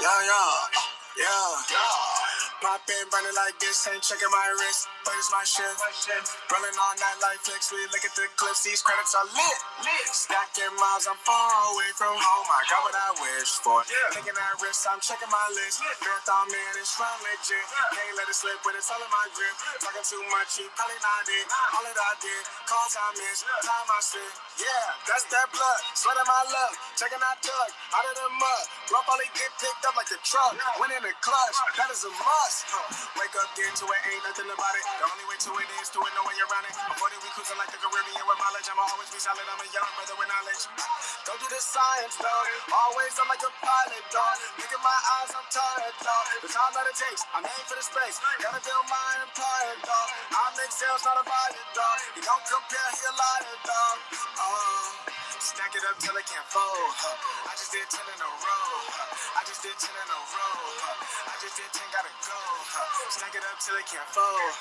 Yeah. Pop in, running like this, ain't checking my wrist, but it's my shit. Rolling all night like flicks, we look at the clips, these credits are lit. Stacking miles, I'm far away from home, I got what I wish for. Taking that risk, I'm checking my list. Marathon man, it's run legit. Can't let it slip when it's all in my grip. Talking too much, he probably not it. All that I did, calls I miss, time I sit. Yeah, that's that blood, sweat in my luck. Checking that tug, out of the mud. Rough only get picked up like a truck. Went in the clutch, that is a must. Wake up, get into it, ain't nothing about it. The only way to it is to it, no way around it. Before that we cruising like the Caribbean with mileage. I'ma always be solid, I'm a young brother with knowledge. Don't do the science, dog. Always I'm like a pilot, dog. Look at my eyes, I'm tired, dog. The time that it takes, I'm aimed for the space. Gotta build my empire, dog. I make sales, not a buyer, dog. You don't compare, he a liar, dog. Stack it up till it can't fold. I just did 10 in a row. I just did 10 in a row. I just did 10, gotta go. Stack it up till it can't fold.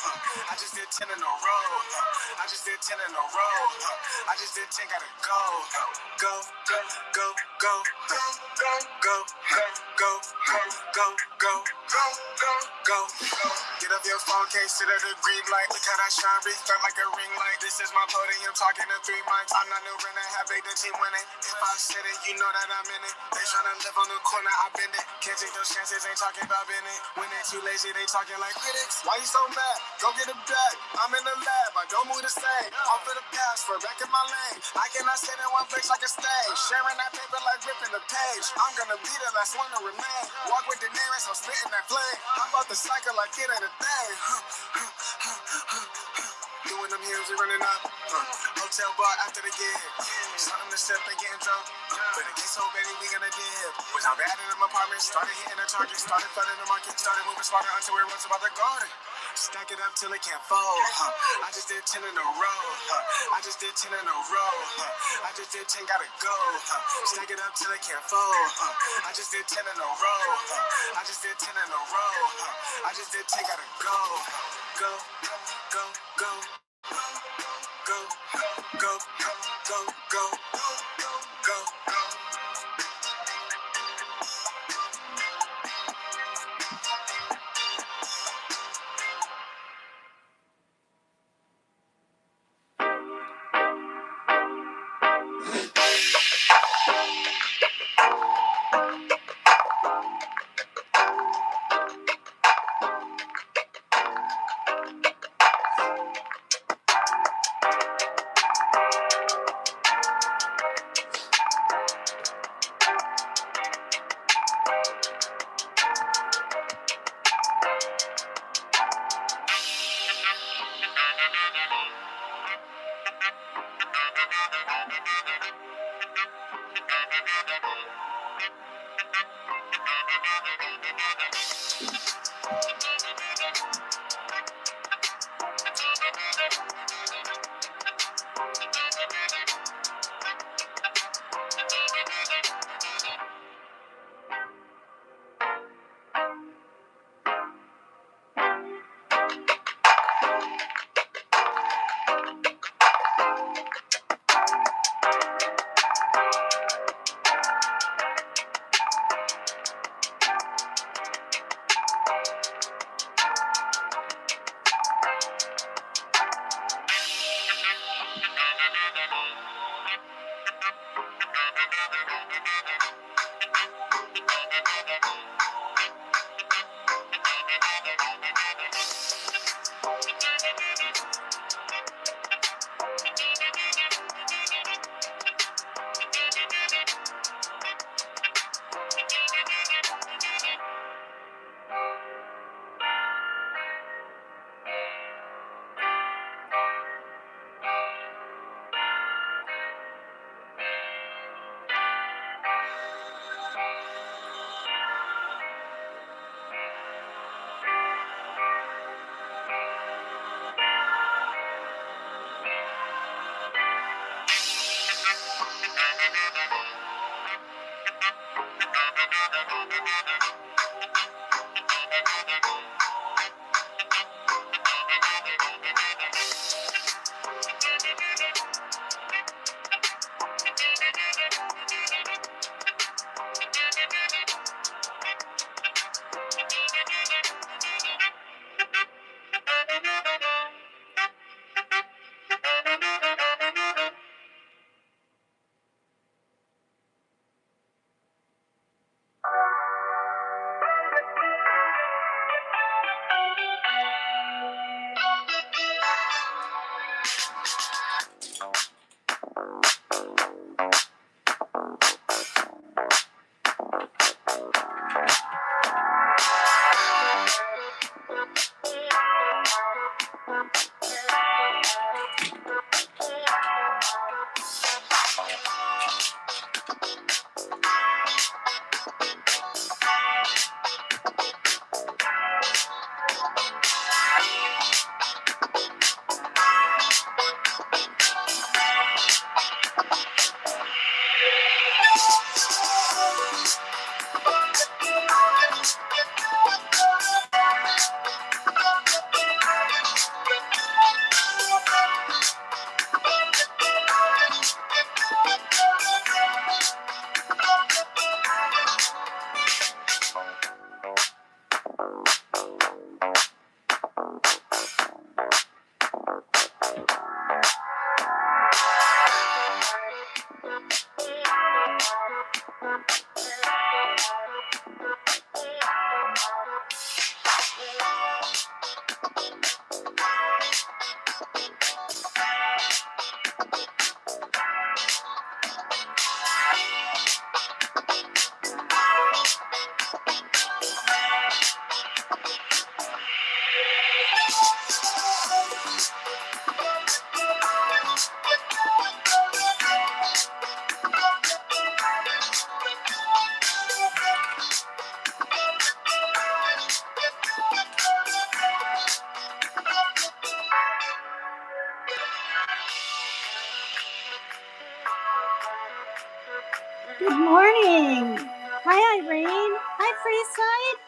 I just did 10 in a row. I just did 10 in a row. I just did 10, gotta go. Go, go, go, go, go, go, go, go, go, go, go, go. Get up your phone, can't sit at the green light. Look how that shine, reflect like a ring light. This is my podium, talking to 3 mics. I'm not new, Renner, have the team winning. If I said it, you know that I'm in it. They tryna live on the corner, I bend it. Can't take those chances, ain't talking about Bennett. When they too lazy, they talking like critics. Why you so mad? Go get a bag. I'm in the lab, I don't move the same. Off for the password, back in my lane. I cannot sit in one place like a stage. Sharing that paper like ripping the page. I'm gonna be the last one to remain. Walk with the nearest, I'm spitting that flame. I'm about to cycle like it ain't a thing. Doing them heels, we running up. Hotel bar after the gig. Starting to sip and getting drunk. But it gets so baby, we gonna dip. Was out bad in them apartments. Started hitting the target. Started flooding the market. Started moving smarter until we runs about the garden. Stack it up till it can't fold. I just did 10 in a row. I just did 10 in a row. I just did 10, gotta go. Stack it up till it can't fold. I just did 10 in a row. I just did 10 in a row. I just did 10, gotta go. Go, go, go. Go, go, go, go, go, go. Good morning. Hi, Irene. Hi, Freeside.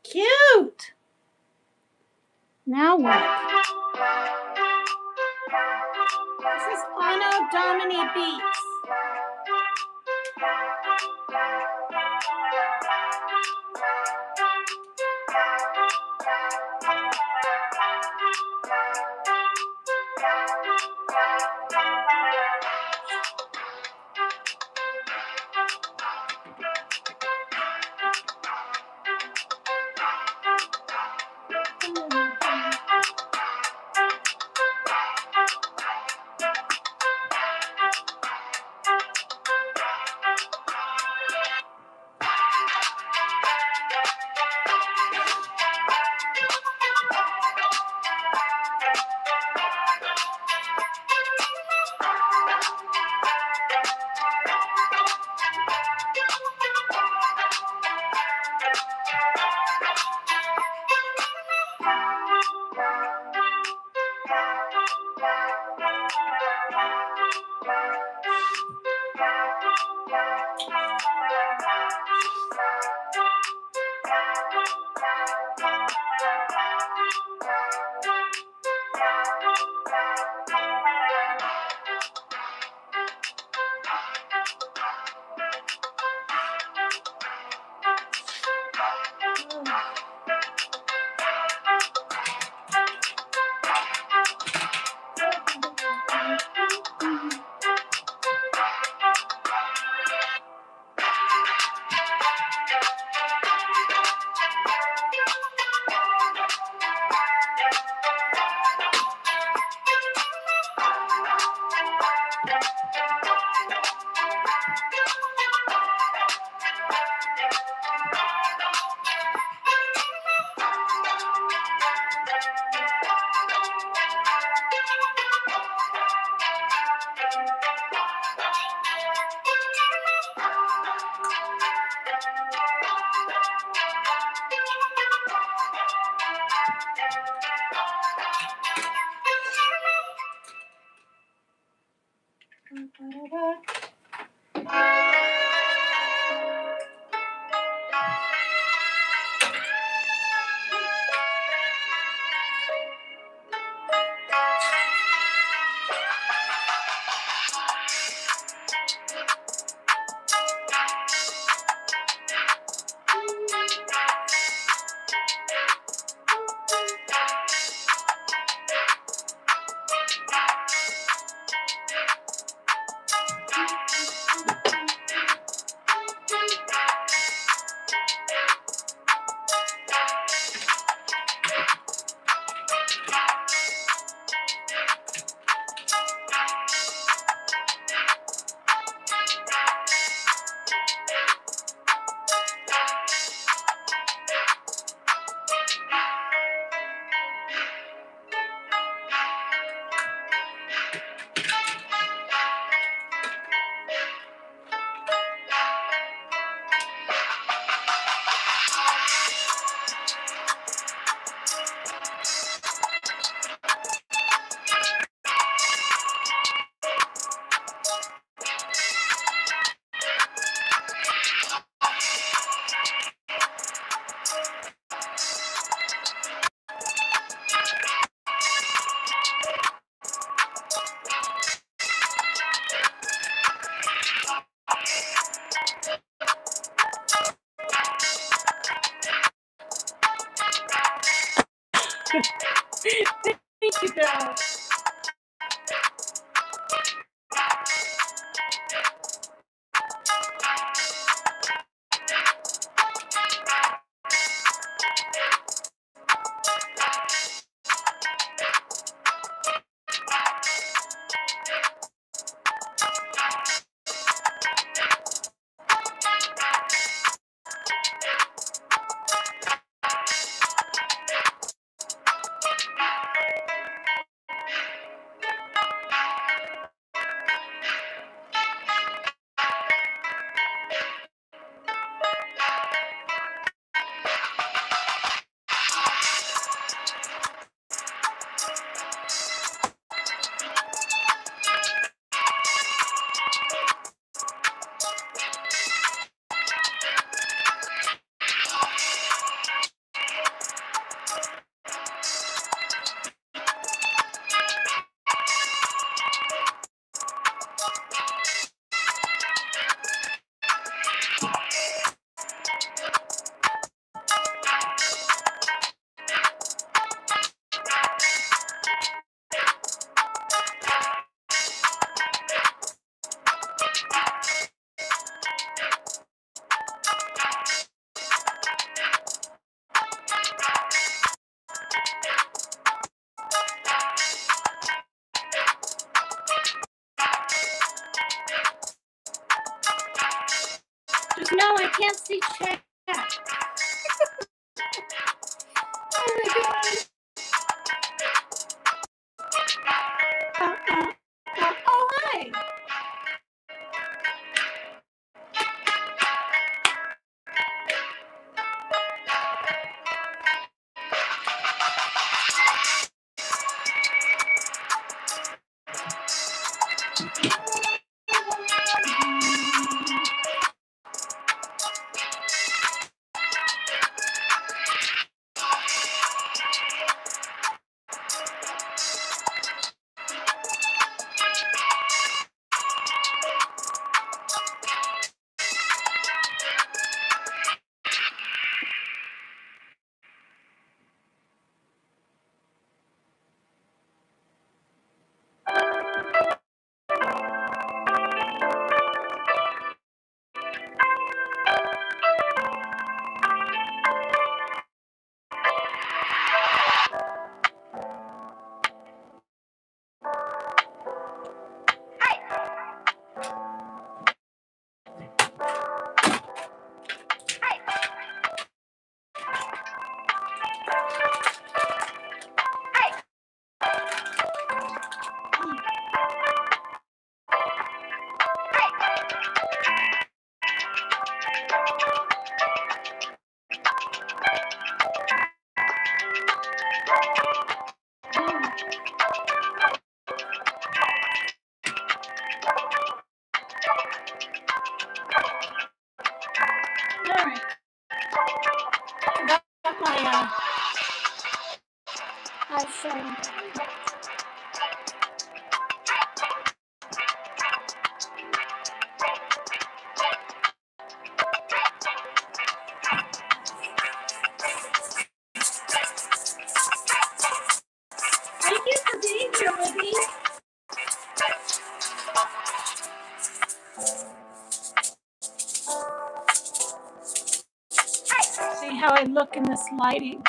Cute. Now what? This is Anno Domini Beats. Thank you, girl. No, I can't see chat. Oh my god. Oh, hi. Alright. Got my iPhone. Thank you for being here with me. See how I look in this lighting.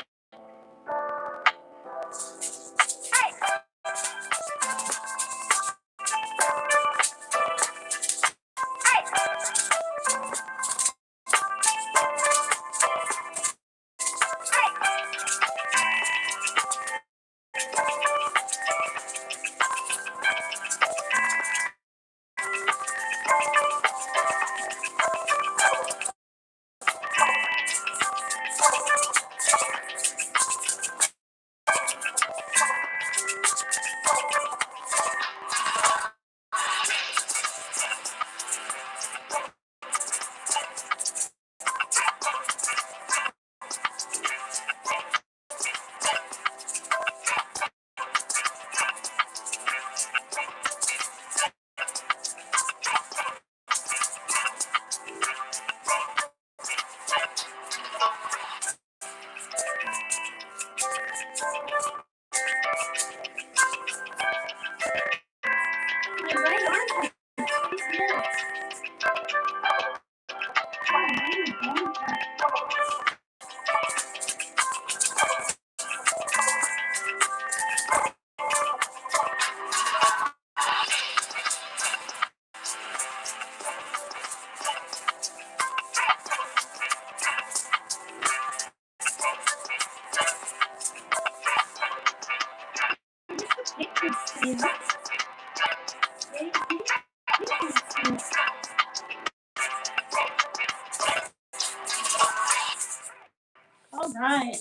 All right.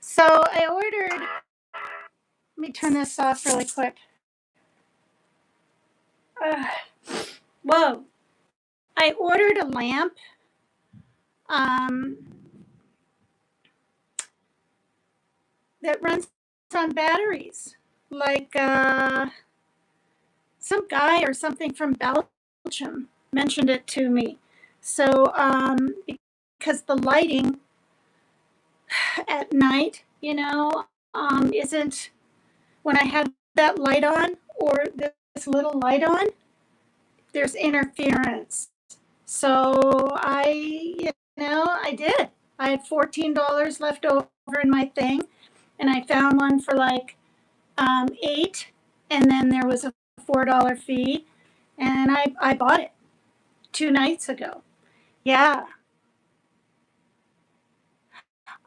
So I ordered, let me turn this off really quick. Whoa. I ordered a lamp. Um, that runs on batteries. Like some guy or something from Belgium mentioned it to me. So because the lighting at night, isn't when I have that light on or this little light on, there's interference. So I did. I had $14 left over in my thing, and I found one for like 8, and then there was a $4 fee, and I bought it 2 nights ago. Yeah.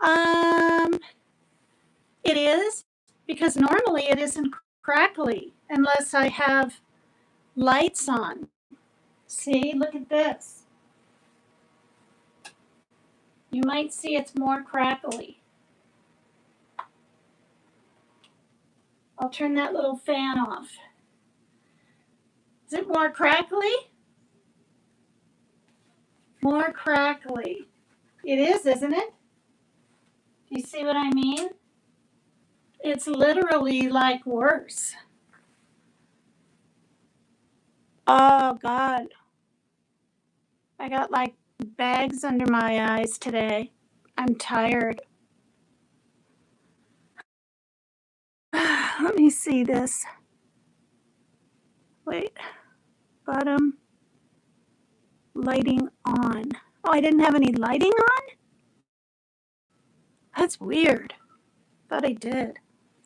Um, it is because normally it isn't crackly unless I have lights on. See, look at this. You might see it's more crackly. I'll turn that little fan off. Is it more crackly? More crackly. It is, isn't it? Do you see what I mean? It's literally like worse. Oh, God. I got like bags under my eyes today. I'm tired. Let me see this. Wait. Bottom lighting on. Oh, I didn't have any lighting on? That's weird. Thought I did.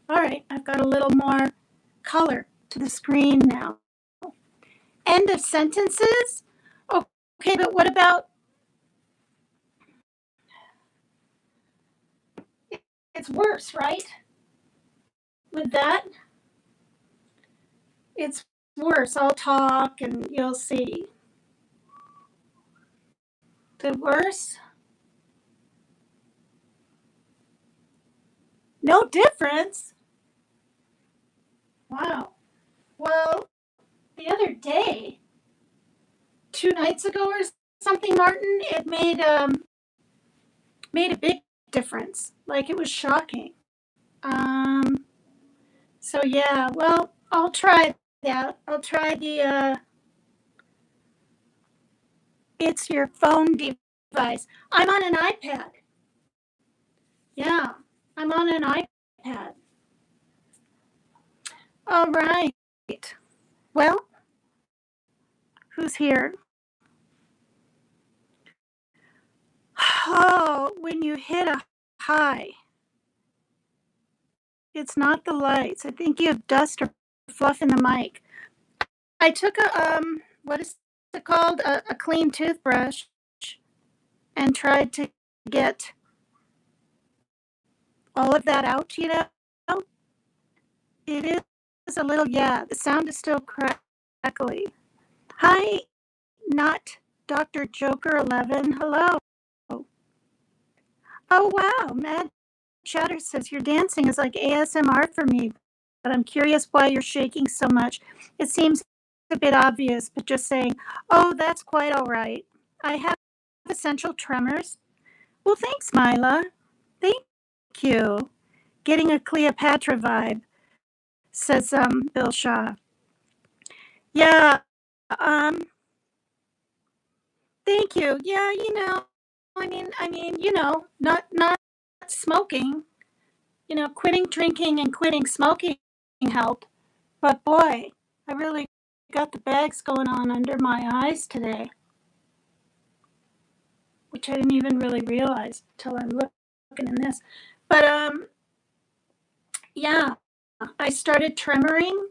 All right, I've got a little more color to the screen now. End of sentences? Okay, but what about it's worse, right? With that, it's worse. I'll talk and you'll see. The worse? No difference? Wow. Well, the other day, 2 nights ago or something, Martin, it made a big difference. Like it was shocking. So yeah, well, I'll try that. I'll try the it's your phone device. I'm on an iPad. Yeah, I'm on an iPad. All right. Well, who's here? Oh, when you hit a high, it's not the lights. I think you have dust or fluff in the mic. I took what is it called? A clean toothbrush and tried to get all of that out, It is a little, yeah, the sound is still crackly. Hi, not Dr. Joker 11. Hello. Oh, wow. Mad Chatter says your dancing is like ASMR for me, but I'm curious why you're shaking so much. It seems a bit obvious, but just saying, oh, that's quite all right. I have essential tremors. Well, thanks, Mila. Thank you. Getting a Cleopatra vibe, says Bill Shaw. Yeah, thank you. Yeah, not smoking. quitting drinking and quitting smoking helped. But boy, I really got the bags going on under my eyes today, which I didn't even really realize till I'm looking in this. But yeah, I started tremoring.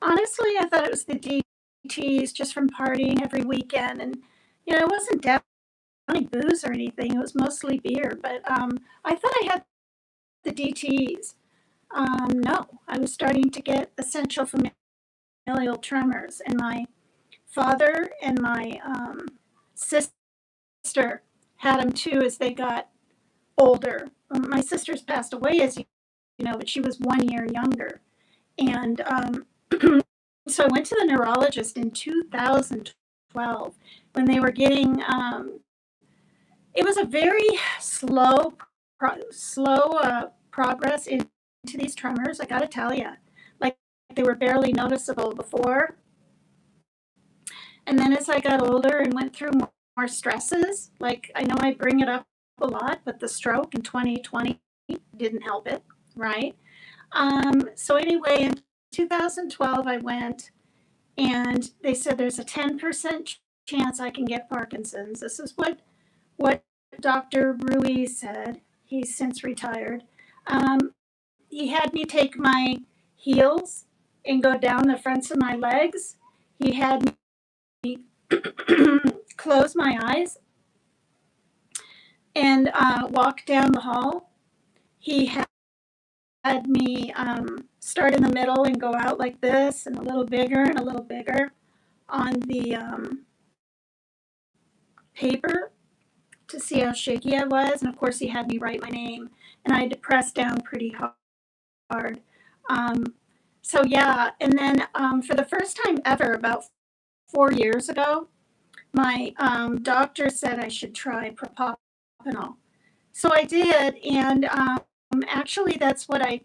Honestly, I thought it was the DTs just from partying every weekend, and it wasn't downing booze or anything. It was mostly beer, but I thought I had the DTs. No, I was starting to get essential familial tremors, and my father and my sister had them too as they got older. My sister's passed away, as you know, but she was 1 year younger. And so I went to the neurologist in 2012 when they were getting, it was a very slow progress into these tremors. I gotta tell you, like they were barely noticeable before. And then as I got older and went through more stresses, like I know I bring it up a lot, but the stroke in 2020 didn't help it, right? So anyway, in 2012, I went and they said there's a 10% chance I can get Parkinson's. This is what Dr. Ruiz said. He's since retired. He had me take my heels and go down the fronts of my legs. He had me close my eyes and walk down the hall. He had me start in the middle and go out like this and a little bigger on the paper to see how shaky I was. And of course, he had me write my name, and I had to press down pretty hard. So yeah, and then for the first time ever, about 4 years ago, my doctor said I should try propopanol. So I did, and actually, that's what I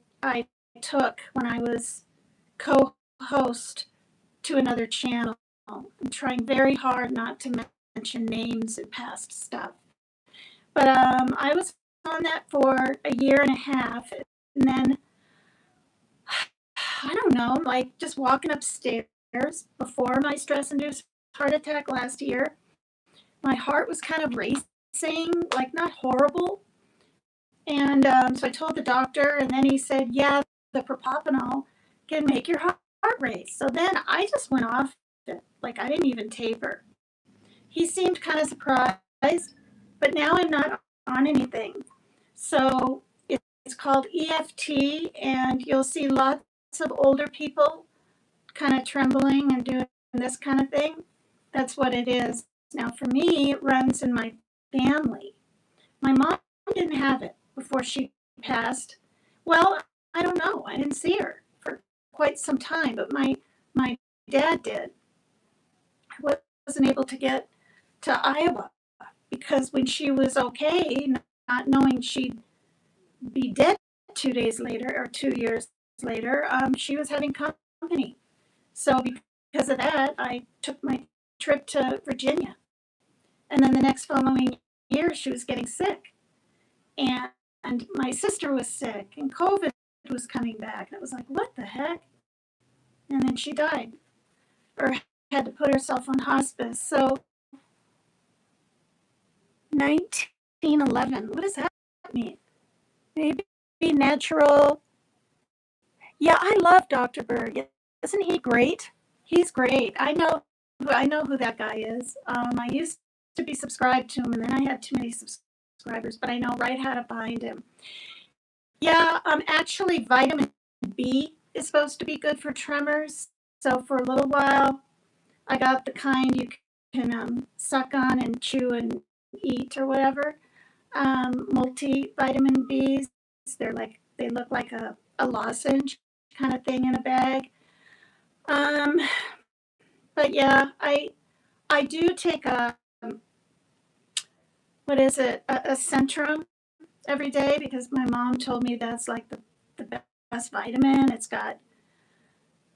took when I was co-host to another channel. I'm trying very hard not to mention names and past stuff. But I was on that for a year and a half, and then I don't know, like just walking upstairs before my stress-induced heart attack last year, my heart was kind of racing, like not horrible. And so I told the doctor, and then he said, "Yeah, the propopanol can make your heart race." So then I just went off it, like I didn't even taper. He seemed kind of surprised, but now I'm not on anything. So it's called EFT, and you'll see lots of older people kind of trembling and doing this kind of thing. That's what it is. Now, for me, it runs in my family. My mom didn't have it before she passed. Well, I don't know. I didn't see her for quite some time, but my dad did. I wasn't able to get to Iowa because when she was okay, not knowing she'd be dead 2 days later or 2 years later, she was having company. So because of that, I took my trip to Virginia. And then the next following year, she was getting sick. And my sister was sick, and COVID was coming back. And it was like, what the heck? And then she died or had to put herself on hospice. So 1911, what does that mean? Maybe natural. Yeah, I love Dr. Berg. Isn't he great? He's great. I know who that guy is. I used to be subscribed to him, and then I had too many subscribers, but I know right how to find him. Yeah, actually, vitamin B is supposed to be good for tremors. So for a little while, I got the kind you can suck on and chew and eat or whatever. Multivitamin Bs. They look like a lozenge kind of thing in a bag. Um, but yeah, I do take what is it, a Centrum every day because my mom told me that's like the best vitamin. It's got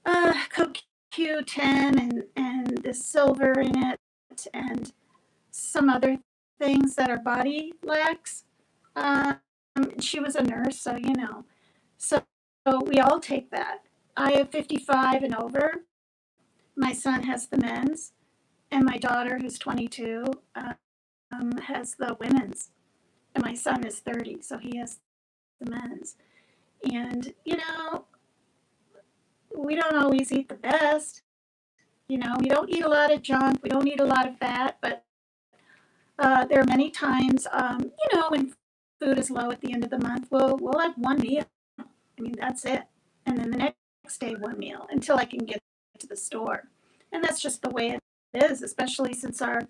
CoQ10 and the silver in it and some other things that our body lacks. She was a nurse, so So we all take that. I have 55 and over. My son has the men's, and my daughter, who's 22, has the women's. And my son is 30, so he has the men's. And, we don't always eat the best. We don't eat a lot of junk, we don't eat a lot of fat, but there are many times, when food is low at the end of the month, we'll have one meal. I mean, that's it. And then the next day, one meal until I can get to the store. And that's just the way it is, especially since our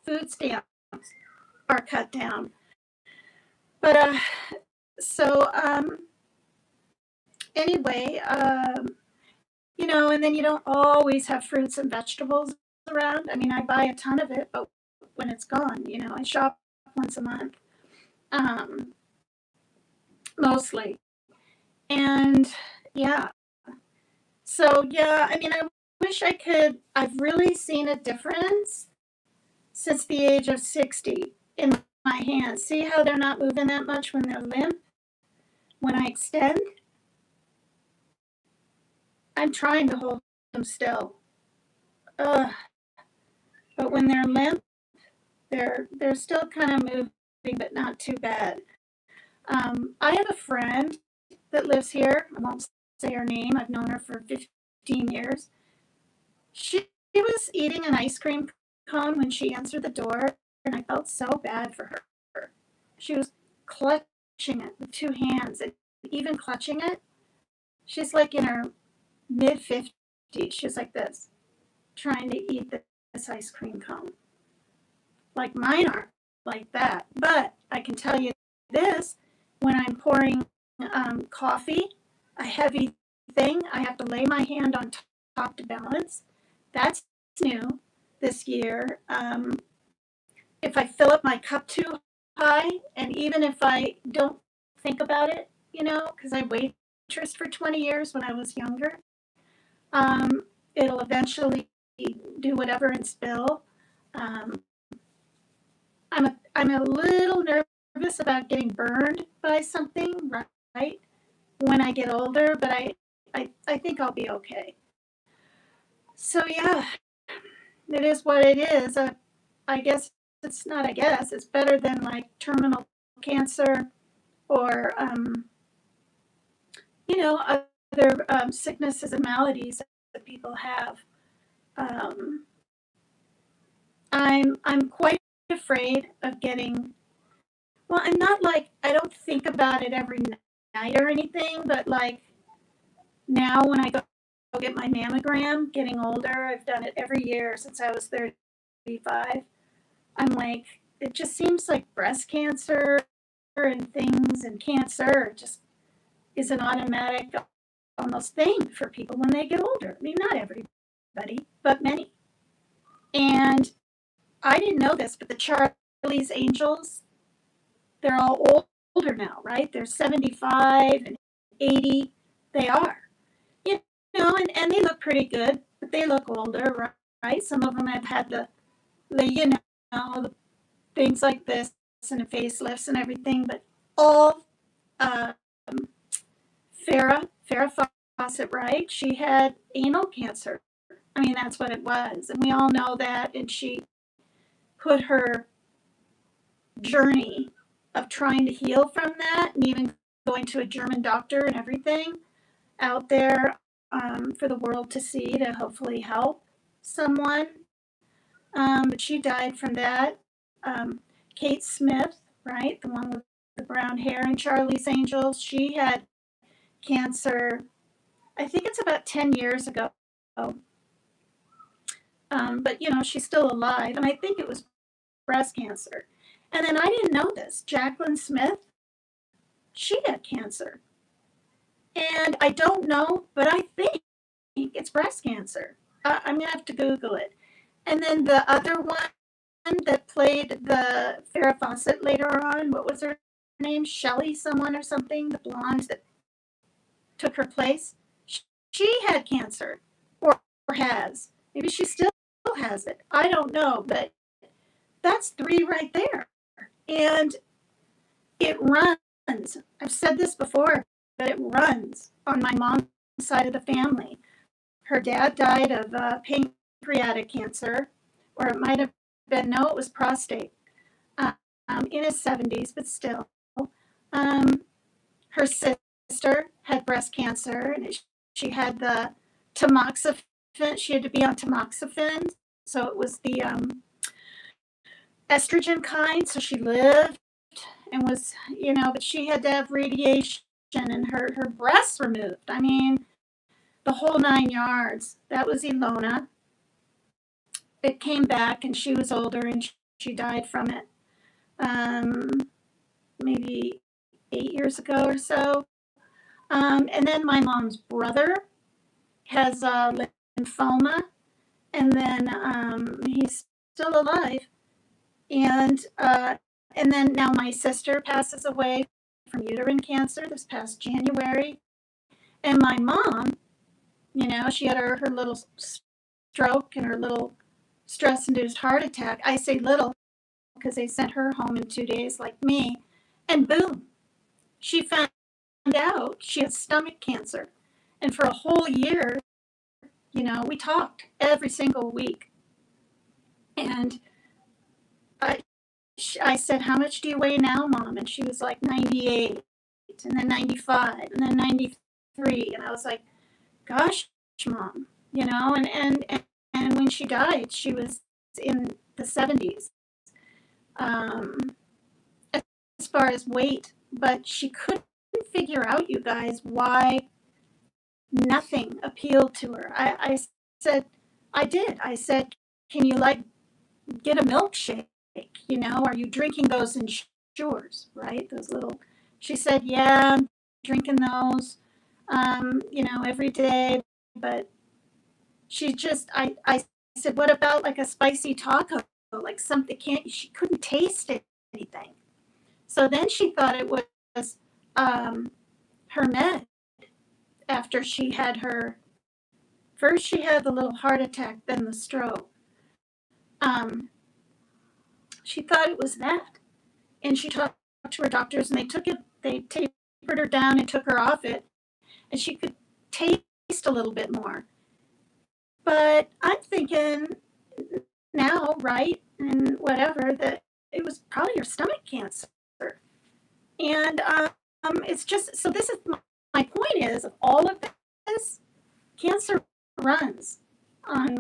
food stamps are cut down. But so anyway, and then you don't always have fruits and vegetables around. I mean, I buy a ton of it, but when it's gone, I shop once a month, mostly. And yeah, so yeah, I mean, I wish I could. I've really seen a difference since the age of 60 in my hands. See how they're not moving that much when they're limp? When I extend, I'm trying to hold them still. Ugh. But when they're limp, they're still kind of moving, but not too bad. I have a friend that lives here. I won't say her name. I've known her for 15 years. She was eating an ice cream cone when she answered the door, and I felt so bad for her. She was clutching it with two hands, and even clutching it, she's like in her mid 50s. She's like this, trying to eat this ice cream cone. Like mine aren't like that. But I can tell you this, when I'm pouring coffee, a heavy thing, I have to lay my hand on top to balance. That's new this year. If I fill up my cup too high, and even if I don't think about it, because I waitressed for 20 years when I was younger, it'll eventually do whatever and spill. I'm a little nervous about getting burned by something, right? When I get older, but I think I'll be okay. So yeah, it is what it is. I guess it's not. I guess it's better than like terminal cancer or other sicknesses and maladies that people have. I'm quite afraid of getting. Well, I'm not like I don't think about it every night or anything, but like now when I go get my mammogram, getting older, I've done it every year since I was 35. I'm like, it just seems like breast cancer and things and cancer just is an automatic almost thing for people when they get older. I mean, not everybody, but many. And I didn't know this, but the Charlie's Angels, they're all older now, right? They're 75 and 80. They are. And they look pretty good, but they look older, right? Some of them have had the the things like this and the facelifts and everything, but all um, Farrah Fawcett, right? She had anal cancer. I mean, that's what it was, and we all know that. And she put her journey of trying to heal from that, and even going to a German doctor and everything, out there for the world to see to hopefully help someone. But she died from that. Kate Smith, right? The one with the brown hair in Charlie's Angels, she had cancer, I think it's about 10 years ago. But, she's still alive. And I think it was breast cancer. And then I didn't know this. Jacqueline Smith, she had cancer. And I don't know, but I think it's breast cancer. I'm going to have to Google it. And then the other one that played the Farrah Fawcett later on, what was her name? Shelley someone or something, the blonde that took her place. She had cancer, or has. Maybe she still has it. I don't know, but that's 3 right there. And it runs. I've said this before. runs on my mom's side of the family. Her dad died of pancreatic cancer, or it might have been, no, it was prostate, in his 70s, but still. Um, Her sister had breast cancer, and she had the tamoxifen. She had to be on tamoxifen, so it was the estrogen kind. So she lived and was, but she had to have radiation and her breasts removed. I mean, the whole 9 yards. That was Ilona. It came back, and she was older, and she died from it. Maybe 8 years ago or so. And then my mom's brother has lymphoma, and then he's still alive. And then now my sister passes away from uterine cancer this past January. And my mom, she had her little stroke and her little stress-induced heart attack. I say little because they sent her home in 2 days like me. And boom, she found out she had stomach cancer. And for a whole year, we talked every single week. And I said, "How much do you weigh now, Mom?" And she was like 98, and then 95, and then 93. And I was like, "Gosh, Mom," and when she died, she was in the 70s, as far as weight, but she couldn't figure out, you guys, why nothing appealed to her. I said, I did. I said, "Can you get a milkshake? Are you drinking those Ensures, right? Those little." She said, "Yeah, I'm drinking those, every day." But I said, "What about like a spicy taco, like something?" She couldn't taste anything. So then she thought it was her med. After she had first she had the little heart attack, then the stroke. She thought it was that, and she talked to her doctors, and they tapered her down and took her off it, and she could taste a little bit more. But I'm thinking now, right, and whatever, that it was probably her stomach cancer. And it's just, so this is my point is, of all of this, cancer runs on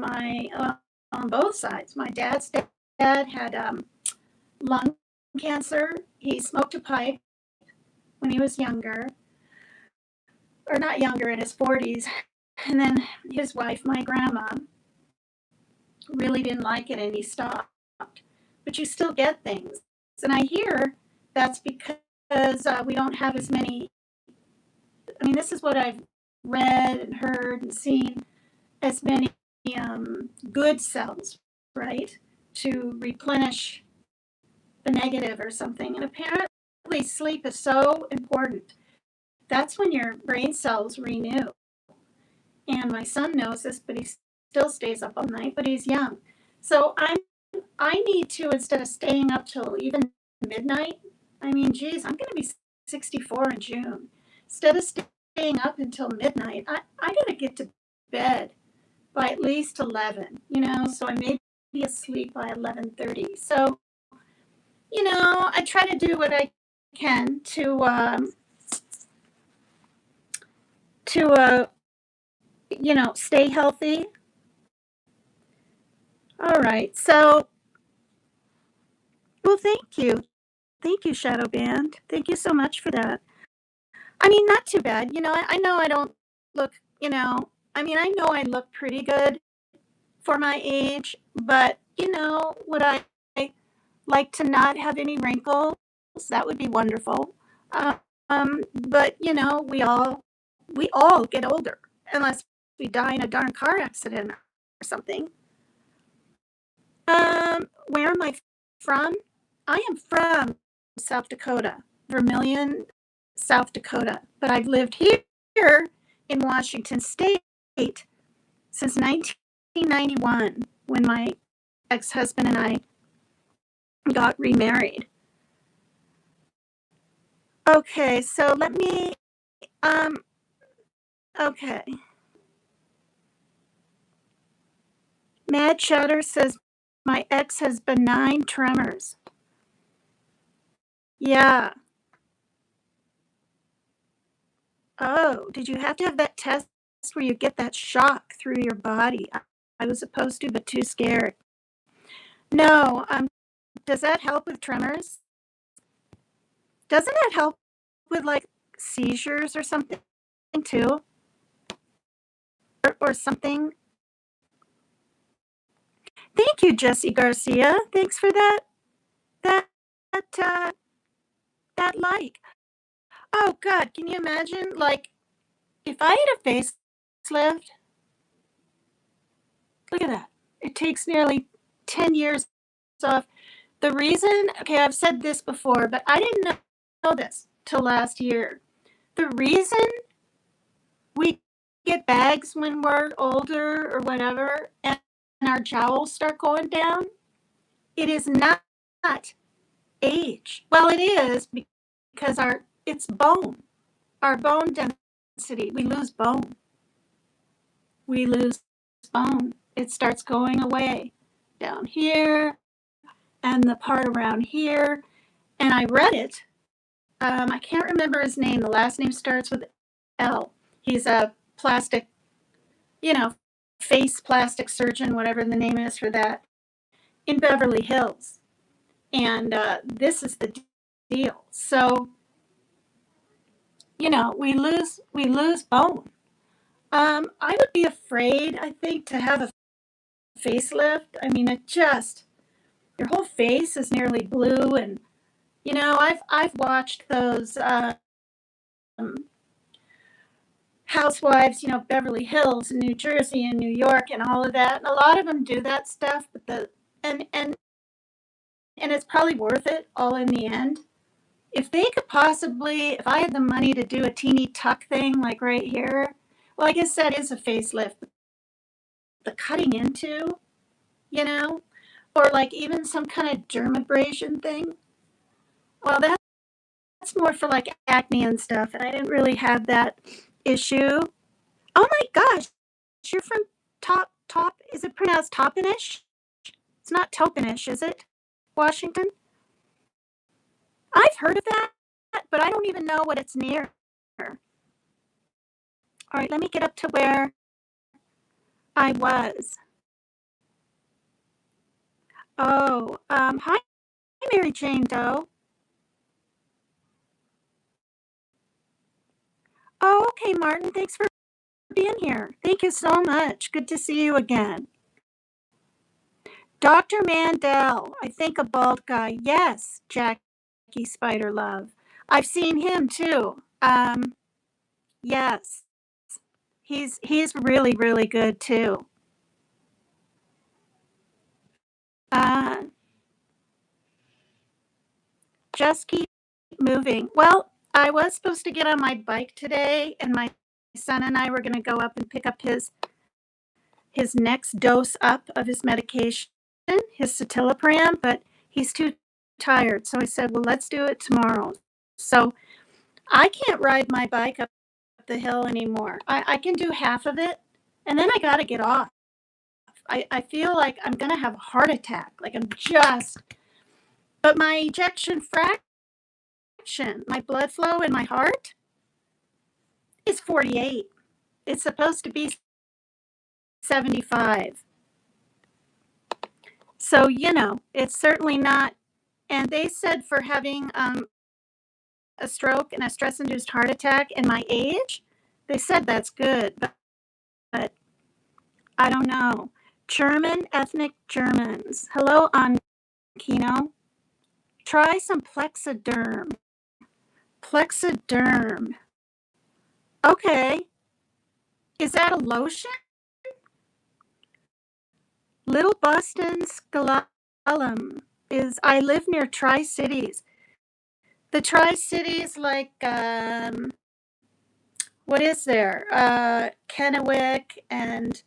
on both sides. My dad's dad had lung cancer. He smoked a pipe when he was younger, or not younger, in his 40s. And then his wife, my grandma, really didn't like it, and he stopped. But you still get things. And I hear that's because we don't have as many. I mean, this is what I've read and heard and seen, as many good cells, right, to replenish the negative or something. And apparently sleep is so important. That's when your brain cells renew. And my son knows this, but he still stays up all night, but he's young. So I need to, instead of staying up till even midnight, I mean, geez, I'm going to be 64 in June. Instead of staying up until midnight, I got to get to bed by at least 11, so I may be asleep by 11:30. So, I try to do what I can to stay healthy. All right. So, well, thank you. Thank you, Shadow Band. Thank you so much for that. I mean, not too bad. I know I don't look, I mean, I know I look pretty good for my age, but, would I like to not have any wrinkles? That would be wonderful. But, we all get older, unless we die in a darn car accident or something. Where am I from? I am from South Dakota, Vermilion, South Dakota, but I've lived here in Washington State since 1991, when my ex-husband and I got remarried. Okay, so let me Um, okay. Mad Chatter says my ex has benign tremors. Yeah. Oh, did you have to have that test where you get that shock through your body? I was supposed to, but too scared. No. Does that help with tremors? Doesn't it help with like seizures or something too, or something? Thank you, Jesse Garcia. Thanks for that that that like. Oh God, can you imagine? Like, if I had a facelift, look at that. It takes nearly 10 years off. The reason, okay, I've said this before, but I didn't know this till last year. The reason we get bags when we're older or whatever, and our jowls start going down, it is not age. Well, it is because it's bone. Our bone density, we lose bone. We lose bone. It starts going away down here and the part around here. And I read it. I can't remember his name. The last name starts with L. He's a plastic, you know, face plastic surgeon, whatever the name is for that, in Beverly Hills. And this is the deal. So, we lose bone. I would be afraid, I think, to have a facelift. I mean, your whole face is nearly blue, and I've watched those housewives, Beverly Hills and New Jersey and New York and all of that. And a lot of them do that stuff, but and it's probably worth it all in the end. If they could possibly, if I had the money to do a teeny tuck thing like right here, well, I guess that is a facelift. The cutting into, you know, or like even some kind of dermabrasion thing. Well, that's more for like acne and stuff, and I didn't really have that issue. Oh my gosh, you're from top. Is it pronounced Toppenish? It's not Topenish, is it? Washington. I've heard of that, but I don't even know what it's near. All right, let me get up to where I was. Oh, hi, Mary Jane Doe. Oh, okay, Martin. Thanks for being here. Thank you so much. Good to see you again. Dr. Mandel, I think a bald guy. Yes, Jackie Spider Love. I've seen him too. Yes, he's really really good too. Uh, just keep moving. Well, I was supposed to get on my bike today, and my son and I were going to go up and pick up his next dose up of his medication, his citalopram, but he's too tired. So I said, well, let's do it tomorrow. So I can't ride my bike up the hill anymore. I can do half of it, and then I got to get off. I feel like I'm going to have a heart attack. Like but my ejection fraction, my blood flow in my heart is 48. It's supposed to be 75. So, it's certainly not. And they said for having a stroke and a stress induced heart attack in my age, they said that's good. But I don't know. German, ethnic Germans. Hello, on Kino. Try some Plexiderm. Plexiderm. Okay. Is that a lotion? Little Boston Slalom is, I live near Tri-Cities. The Tri-Cities, like, what is there? Kennewick and,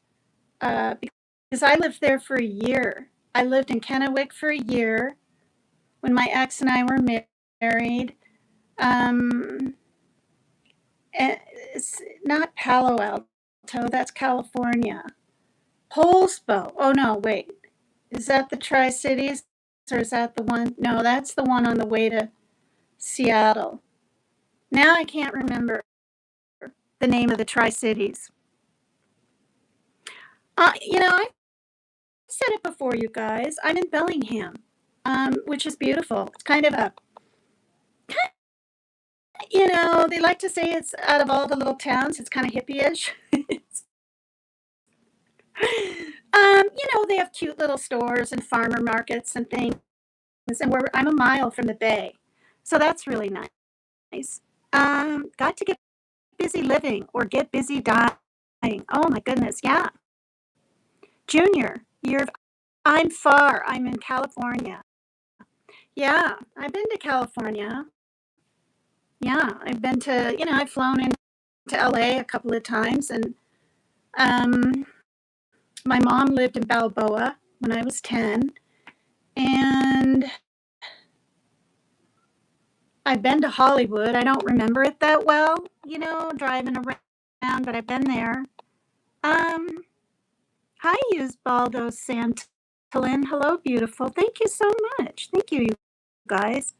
because I lived there for a year. I lived in Kennewick for a year when my ex and I were married. It's not Palo Alto, that's California. Polsbo. Oh no, wait. Is that the Tri Cities or is that the one? No, that's the one on the way to Seattle. Now I can't remember the name of the Tri Cities. I said it before, you guys. I'm in Bellingham, which is beautiful. It's kind of they like to say it's out of all the little towns, it's kind of hippie-ish. They have cute little stores and farmer markets and things, and I'm a mile from the bay, so that's really nice. Got to get busy living or get busy dying. Oh my goodness, yeah. Junior, I'm far. I'm in California. Yeah, I've been to California. Yeah, I've flown into LA a couple of times, and um, my mom lived in Balboa when I was 10, and I've been to Hollywood. I don't remember it that well, driving around, but I've been there. Hi, Baldo Santolin. Hello, beautiful. Thank you so much. Thank you, you guys.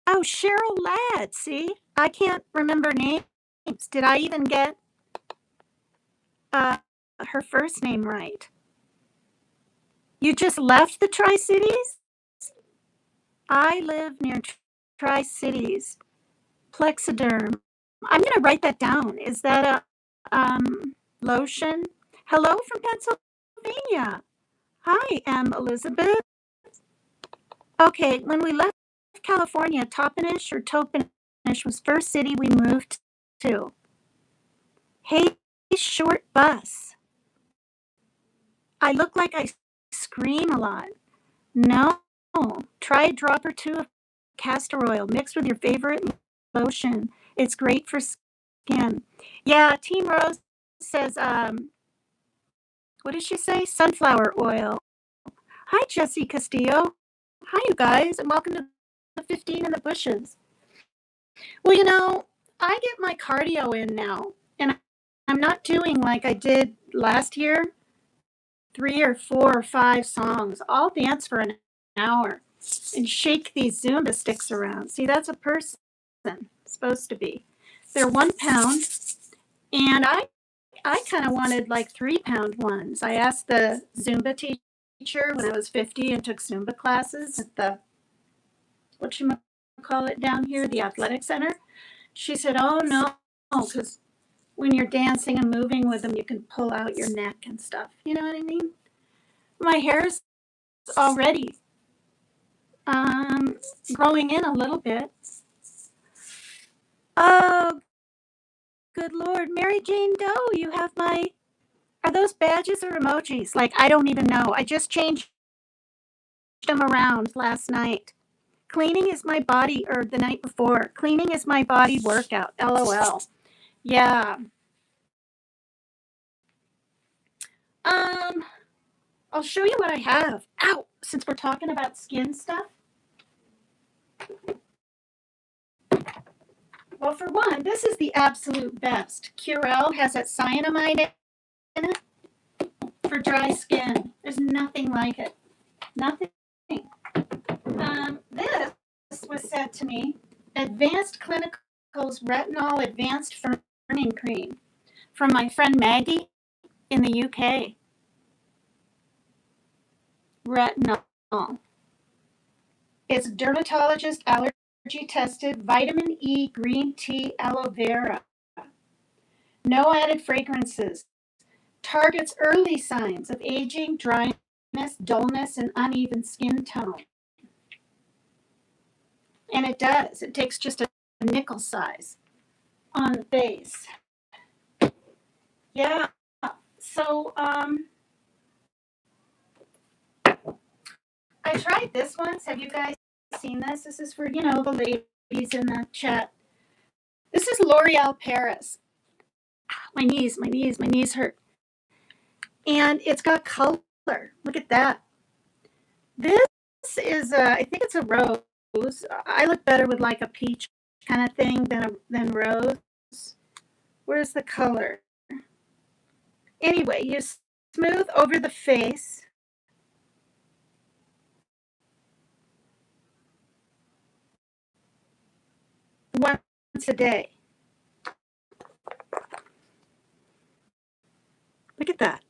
Oh, Cheryl Ladd. See, I can't remember names. Did I even get her first name right? You just left the Tri Cities? I live near Tri Cities. Plexiderm. I'm going to write that down. Is that a lotion? Hello from Pennsylvania. Hi, Elizabeth. Okay, when we left California, Toppenish or Topenish was first city we moved to. Hey, short bus. I look like I scream a lot. No, try a drop or two of castor oil mixed with your favorite lotion. It's great for skin. Yeah, Team Rose says, what did she say? Sunflower oil. Hi, Jessie Castillo. Hi, you guys, and welcome to the 15 in the Bushes. Well, I get my cardio in now, and I'm not doing like I did last year, 3 or 4 or 5 songs. I'll dance for an hour and shake these Zumba sticks around. See, that's a person, supposed to be. They're 1 pound, and I kind of wanted like 3-pound ones. I asked the Zumba teacher when I was 50 and took Zumba classes at the, whatchamacallit down here, the athletic center. She said, oh no, because when you're dancing and moving with them, you can pull out your neck and stuff. You know what I mean? My hair's already growing in a little bit. Oh, good Lord. Mary Jane Doe, you have are those badges or emojis? Like, I don't even know. I just changed them around last night. Cleaning is my body, or the night before. Cleaning is my body workout. LOL. Yeah. I'll show you what I have. Ow! Since we're talking about skin stuff. Well, for one, this is the absolute best. Curel has that cyanamide in it for dry skin. There's nothing like it. Nothing. This was sent to me. Advanced Clinical's Retinol Advanced Firming Cream from my friend Maggie in the UK. Retinol. It's dermatologist allergy tested vitamin E green tea aloe vera. No added fragrances. Targets early signs of aging, dryness, dullness, and uneven skin tone. And it does. It takes just a nickel size on the face. Yeah. So, I tried this once. Have you guys seen this? This is for, the ladies in the chat. This is L'Oreal Paris. My knees hurt. And it's got color. Look at that. This is, I think it's a rose. I look better with like a peach kind of thing than rose. Where's the color? Anyway, you smooth over the face. Once a day. Look at that.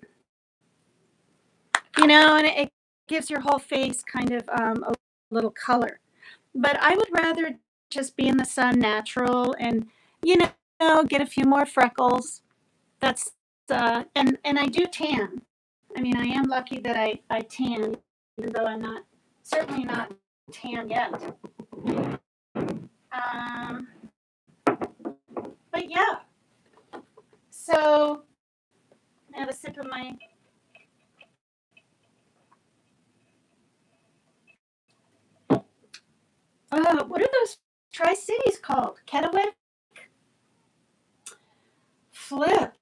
And it gives your whole face kind of a little color. But I would rather just be in the sun natural and, you get a few more freckles. That's, and I do tan. I mean, I am lucky that I tan, even though I'm certainly not tan yet. Um, but yeah, so I have a sip of my. What are those Tri-Cities called? Kettlewell? Flip.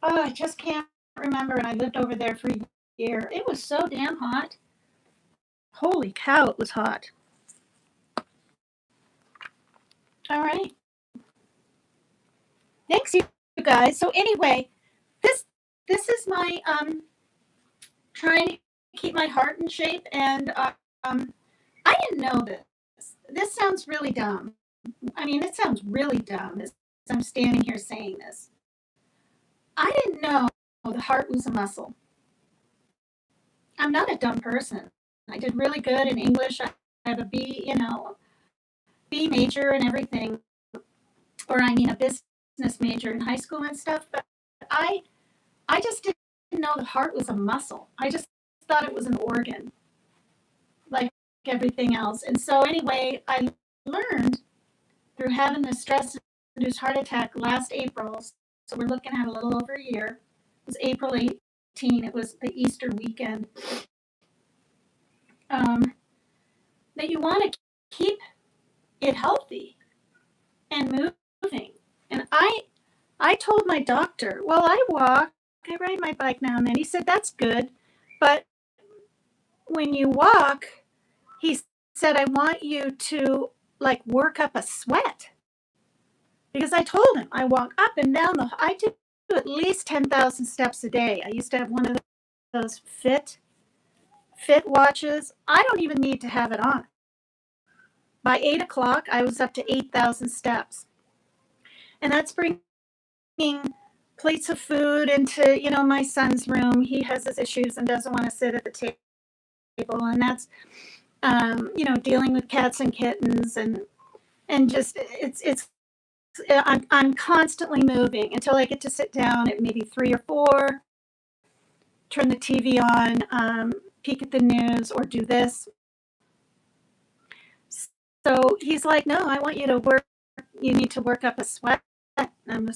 Oh, I just can't remember. And I lived over there for a year. It was so damn hot. Holy cow, it was hot. All right. Thanks, you guys. So anyway, this is my trying to keep my heart in shape, and I didn't know this. This sounds really dumb. I mean, it sounds really dumb as I'm standing here saying this. I didn't know the heart was a muscle. I'm not a dumb person. I did really good in English. I have a B major and everything, or I mean a business major in high school and stuff. But I just didn't know the heart was a muscle. I just thought it was an organ, like everything else. And so anyway, I learned through having the stress-induced heart attack last April. So we're looking at a little over a year. It was April 18. It was the Easter weekend. That you want to keep it healthy and moving. And I told my doctor, well, I walk, I ride my bike now and then. He said, that's good. But when you walk, he said, I want you to like work up a sweat. Because I told him I walk up and down I do at least 10,000 steps a day. I used to have one of those fit watches. I don't even need to have it on. By 8 o'clock, I was up to 8,000 steps. And that's bringing plates of food into, my son's room. He has his issues and doesn't want to sit at the table. And that's, dealing with cats and kittens and just, I'm constantly moving until I get to sit down at maybe 3 or 4, turn the TV on, peek at the news or do this. So he's like, no, I want you to work. You need to work up a sweat. And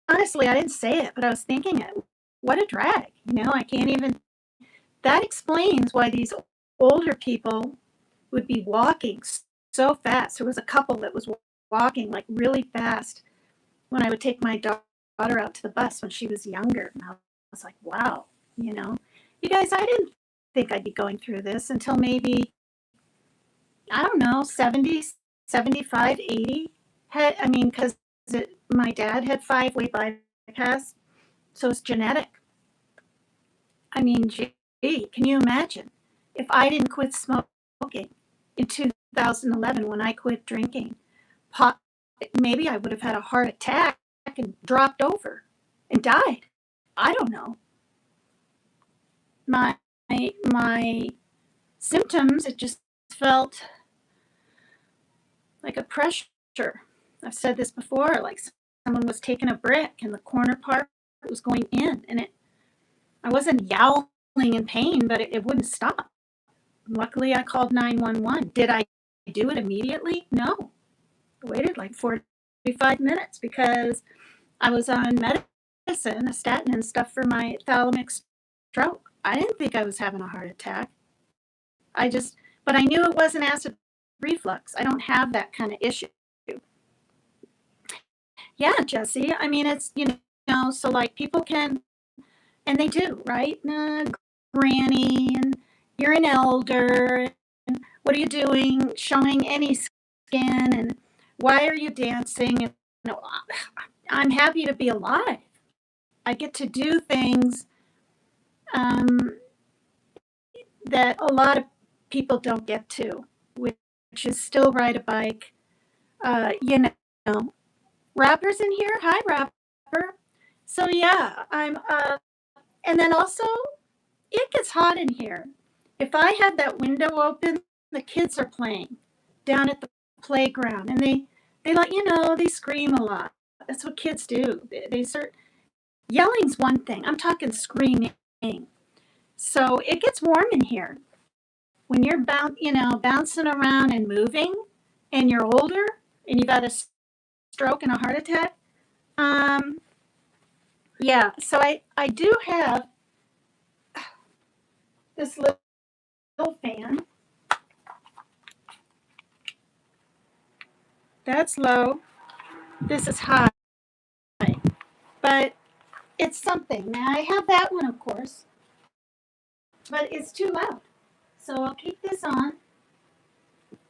honestly, I didn't say it, but I was thinking it. What a drag. I can't even. That explains why these older people would be walking so fast. There was a couple that was walking like really fast when I would take my daughter out to the bus when she was younger. And I was like, wow, you guys, I didn't think I'd be going through this until maybe, I don't know, 70, 75, 80. Because my dad had 5-way bypass, so it's genetic. Gee, can you imagine if I didn't quit smoking in 2011 when I quit drinking? Maybe I would have had a heart attack and dropped over and died. I don't know. My symptoms, it just felt like a pressure. I've said this before, like someone was taking a brick and the corner part was going in, and I wasn't yowling in pain, but it wouldn't stop. Luckily, I called 911. Did I do it immediately? No. I waited like 45 minutes because I was on medicine, a statin and stuff for my thalamic stroke. I didn't think I was having a heart attack. But I knew it wasn't acid reflux. I don't have that kind of issue. Yeah, Jesse. It's, so like people can, and they do, right? Granny you're an elder, and what are you doing showing any skin, and why are you dancing? And, you know, I'm happy to be alive. I get to do things um, that a lot of people don't get to, which is still ride a bike. You know, Rapper's in here. Hi, Rapper. So yeah, I'm. And then also, it gets hot in here. If I have that window open, the kids are playing down at the playground, and they like they scream a lot. That's what kids do. They start yelling's one thing. I'm talking screaming. So it gets warm in here when you're bouncing around and moving, and you're older, and you got a stroke and a heart attack. Um, yeah. So I do have this little fan. That's low. This is high, but it's something. Now I have that one, of course, but it's too loud. So I'll keep this on.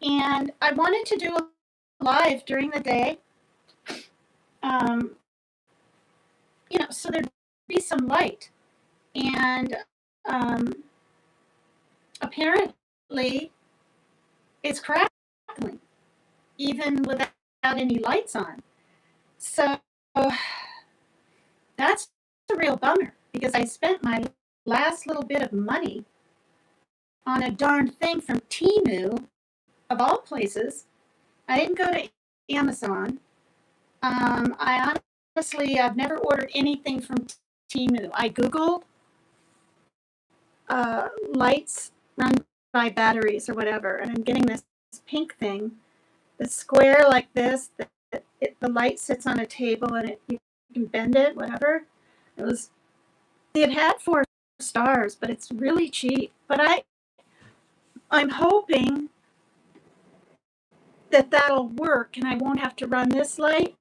And I wanted to do a live during the day, um, so there'd be some light. And um, apparently, it's crackling, even without any lights on. So that's a real bummer because I spent my last little bit of money on a darn thing from Temu, of all places. I didn't go to Amazon. I've never ordered anything from Temu. I Googled lights run by batteries or whatever, and I'm getting this pink thing, that's square like this. The light sits on a table, and you can bend it, whatever. It had 4 stars, but it's really cheap. But I'm hoping that that'll work, and I won't have to run this light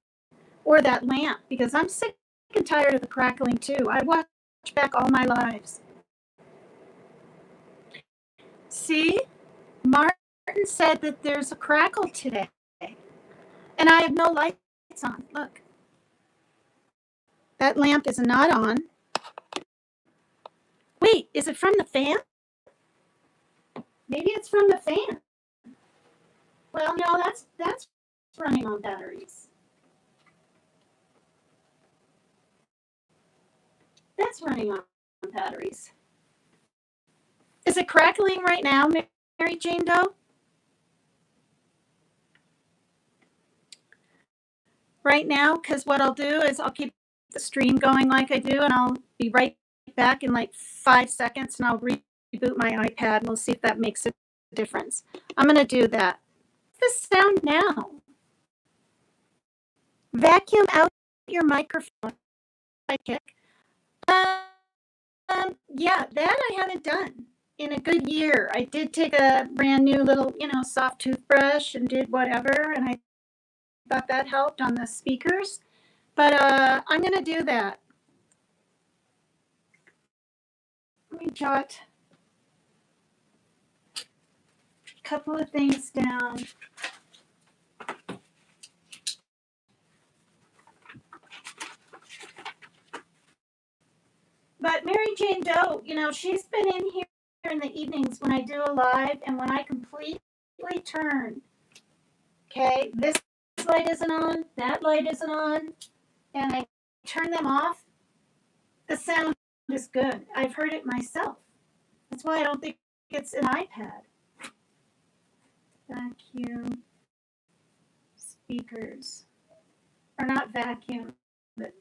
or that lamp because I'm sick and tired of the crackling too. I watch back all my lives. See, Martin said that there's a crackle today, and I have no lights on. Look, that lamp is not on. Wait, is it from the fan? Maybe it's from the fan. Well, no, that's running on batteries. That's running on batteries. Is it crackling right now, Mary Jane Doe? Right now, because what I'll do is I'll keep the stream going like I do, and I'll be right back in like 5 seconds, and I'll reboot my iPad, and we'll see if that makes a difference. I'm going to do that. What's the sound now? Vacuum out your microphone. Sidekick. Yeah, that I haven't done in a good year. I did take a brand new little, soft toothbrush and did whatever, and I thought that helped on the speakers. But I'm going to do that. Let me jot a couple of things down. But Mary Jane Doe, she's been in here in the evenings when I do a live, and when I completely turn, okay, this light isn't on, that light isn't on, and I turn them off, the sound is good. I've heard it myself. That's why I don't think it's an iPad. Vacuum speakers. Or not vacuum, but,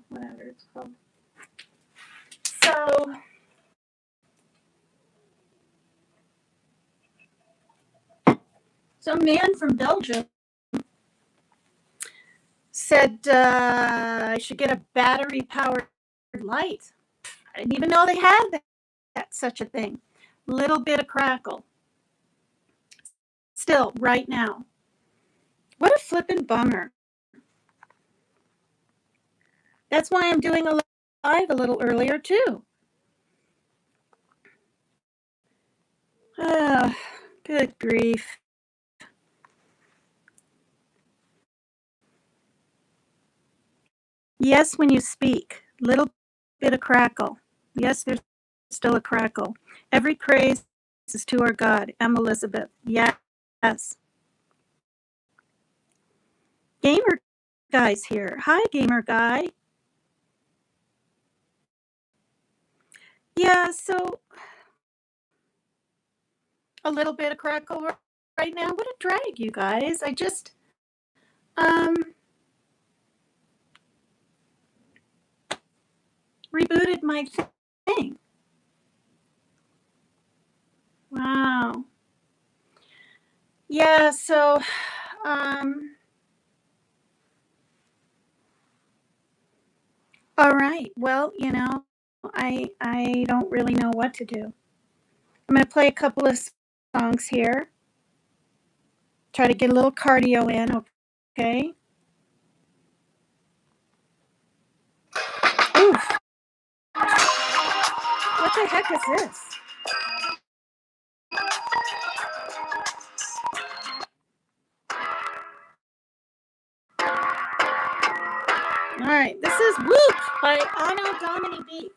whatever it's called. So a man from Belgium said I should get a battery-powered light. I didn't even know they had such a thing. Little bit of crackle. Still, right now. What a flippin' bummer. That's why I'm doing a live a little earlier, too. Oh, good grief. Yes, when you speak, little bit of crackle. Yes, there's still a crackle. Every praise is to our God. M. Elizabeth. Yes. Gamer guy's here. Hi, gamer guy. Yeah, so a little bit of crackle right now. What a drag, you guys. I just um rebooted my thing. Wow. Yeah, so um all right. Well, I don't really know what to do. I'm going to play a couple of songs here. Try to get a little cardio in, okay? Oof. What the heck is this? All right, this is Whoop by Anno Domini Beats.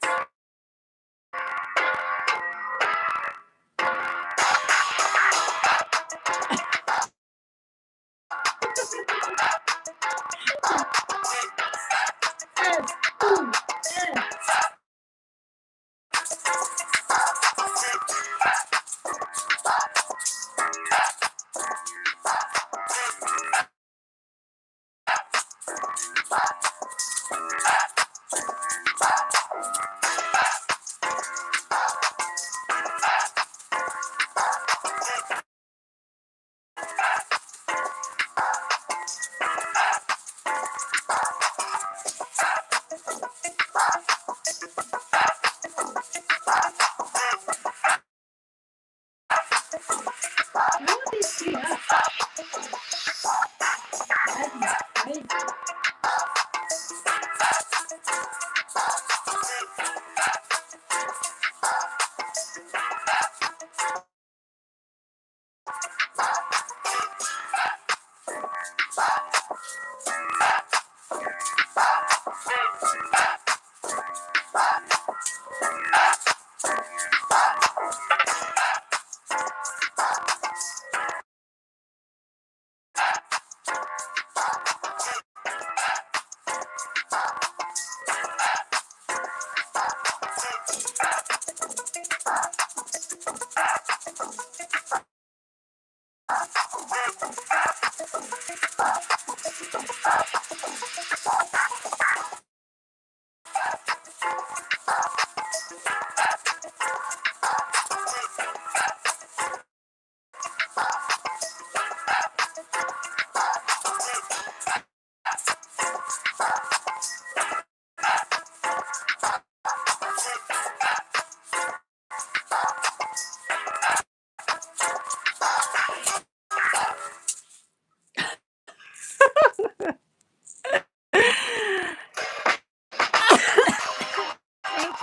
Thank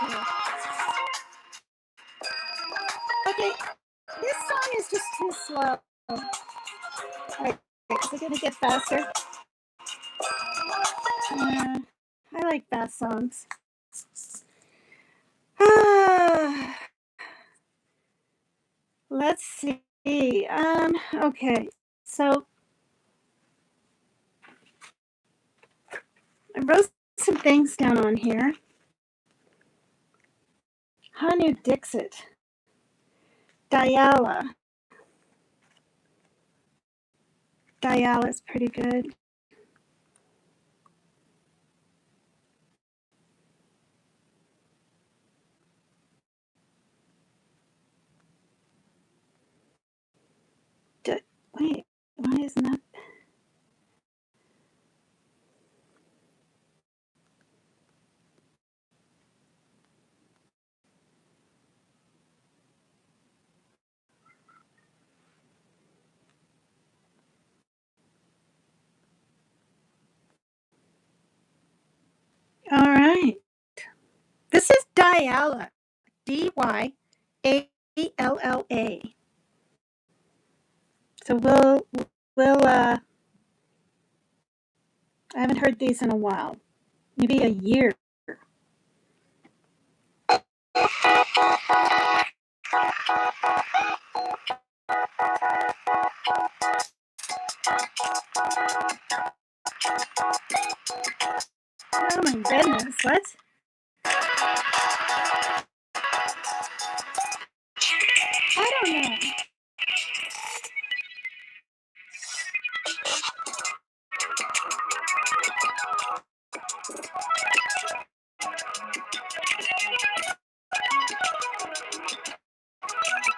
you. Okay, this song is just too slow. All right, is it going to get faster? I like fast songs. Let's see. Okay, so I wrote some things down on here. Hanu Dixit, Diala. Diala's pretty good. Wait, why isn't that? All right. This is Diala. Dyalla. So we'll I haven't heard these in a while, maybe a year. Oh my goodness, what? I don't know.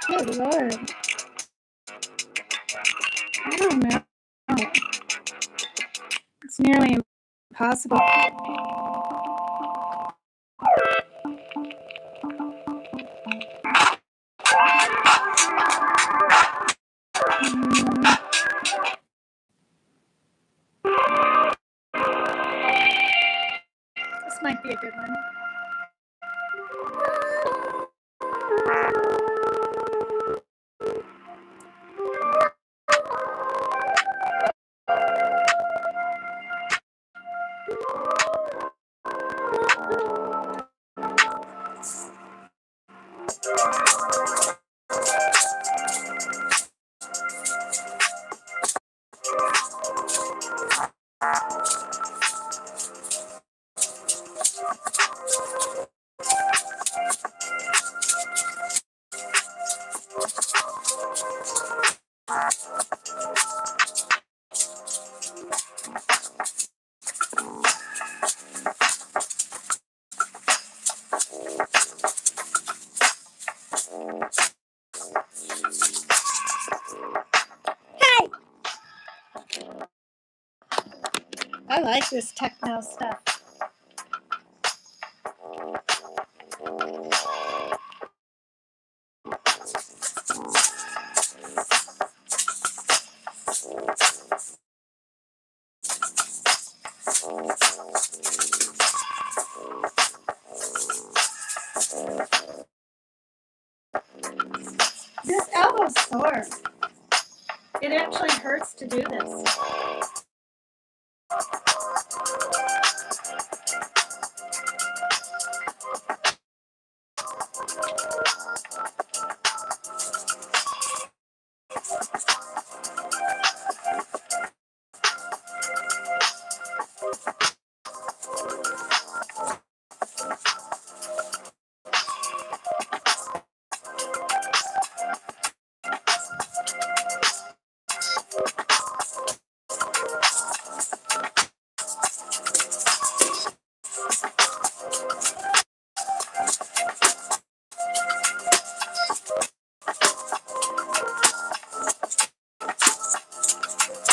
Good Lord. I don't know. It's nearly impossible. Mm, this might be a good one. Hey! I like this techno stuff. This elbow's sore. It actually hurts to do this.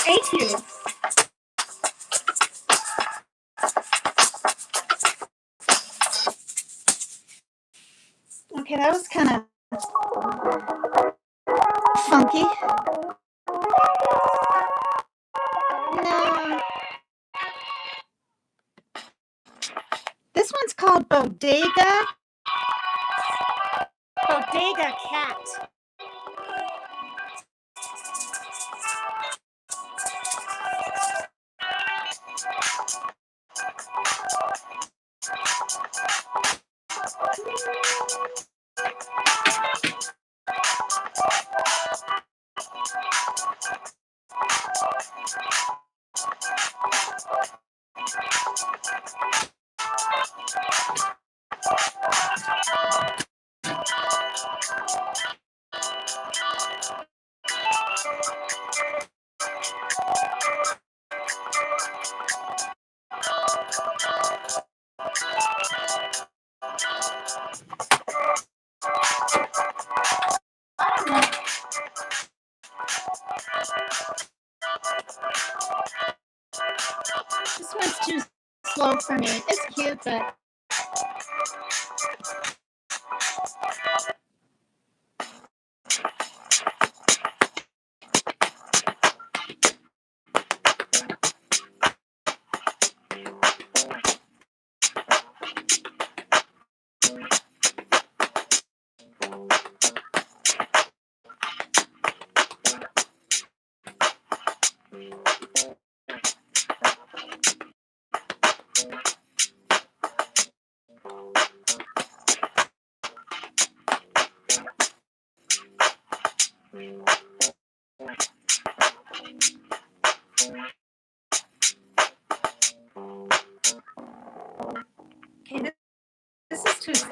Thank you. Okay, that was kind of funky. No. This one's called Bodega Cat. This one's too slow for me. It's cute, but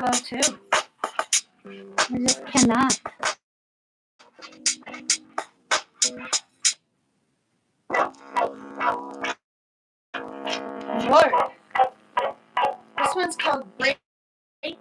UFO too. I just cannot. Lord. This one's called Break Neck.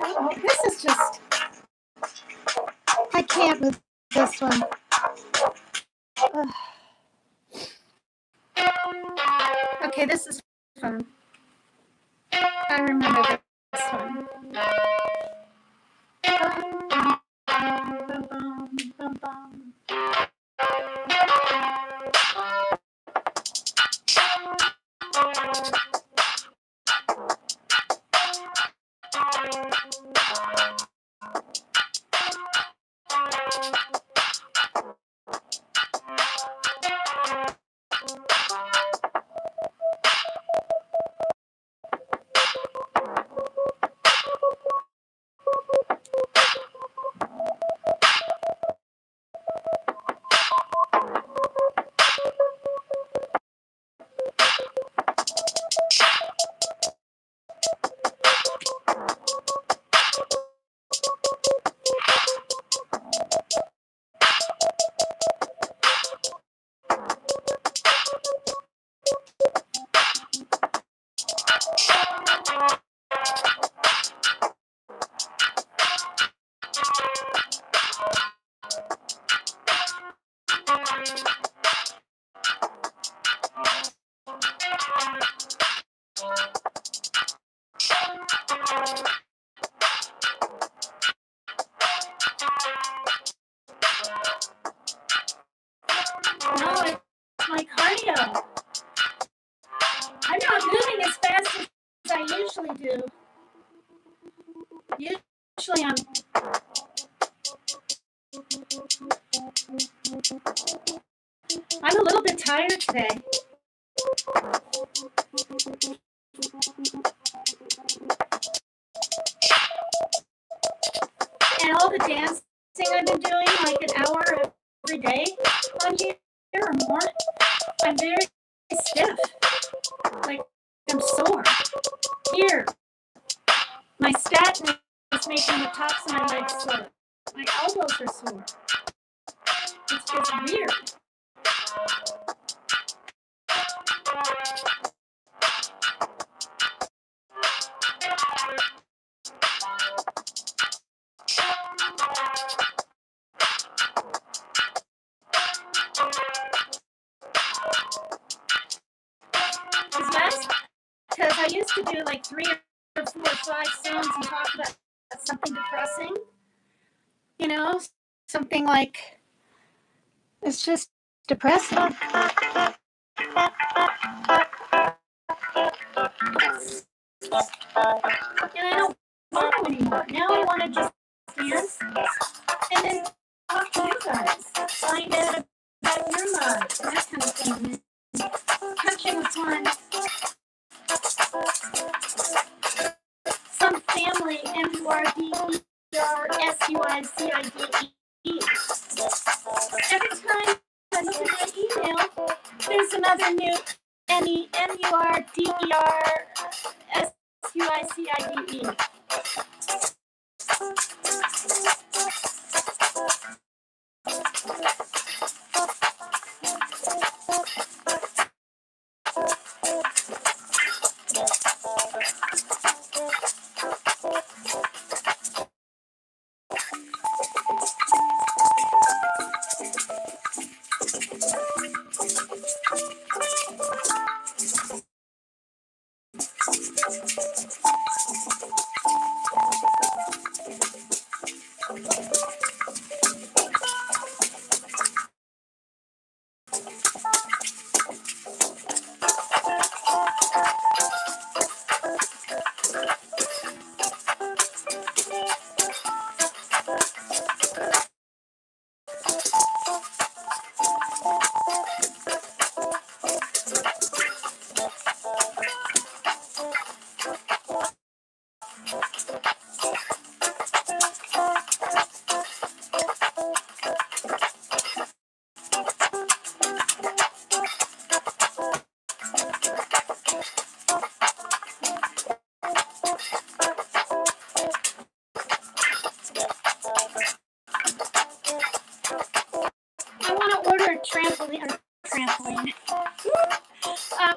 Oh, this is just, I can't with this one. Ugh. Okay, this is fun. I remember this one. Bum, bum, bum, bum. No, it's my cardio. I'm not moving as fast as I usually do. Usually I'm a little bit tired today. And all the dancing I've been doing, like an hour every day on here or more, I'm very stiff. Like I'm sore. Here, my statin is making the tops of my legs sore. My elbows are sore. It's just weird. Because I used to do like 3 or 4 or 5 songs and talk about something depressing. You know, something like, it's just depressing. And I don't want to anymore. Now I want to just dance and then talk to you guys. Find out about your lives, that kind of thing. Touching upon some family, MURDERSUICIDE. Every time I look at my email, there's another new MURDERSUICIDE.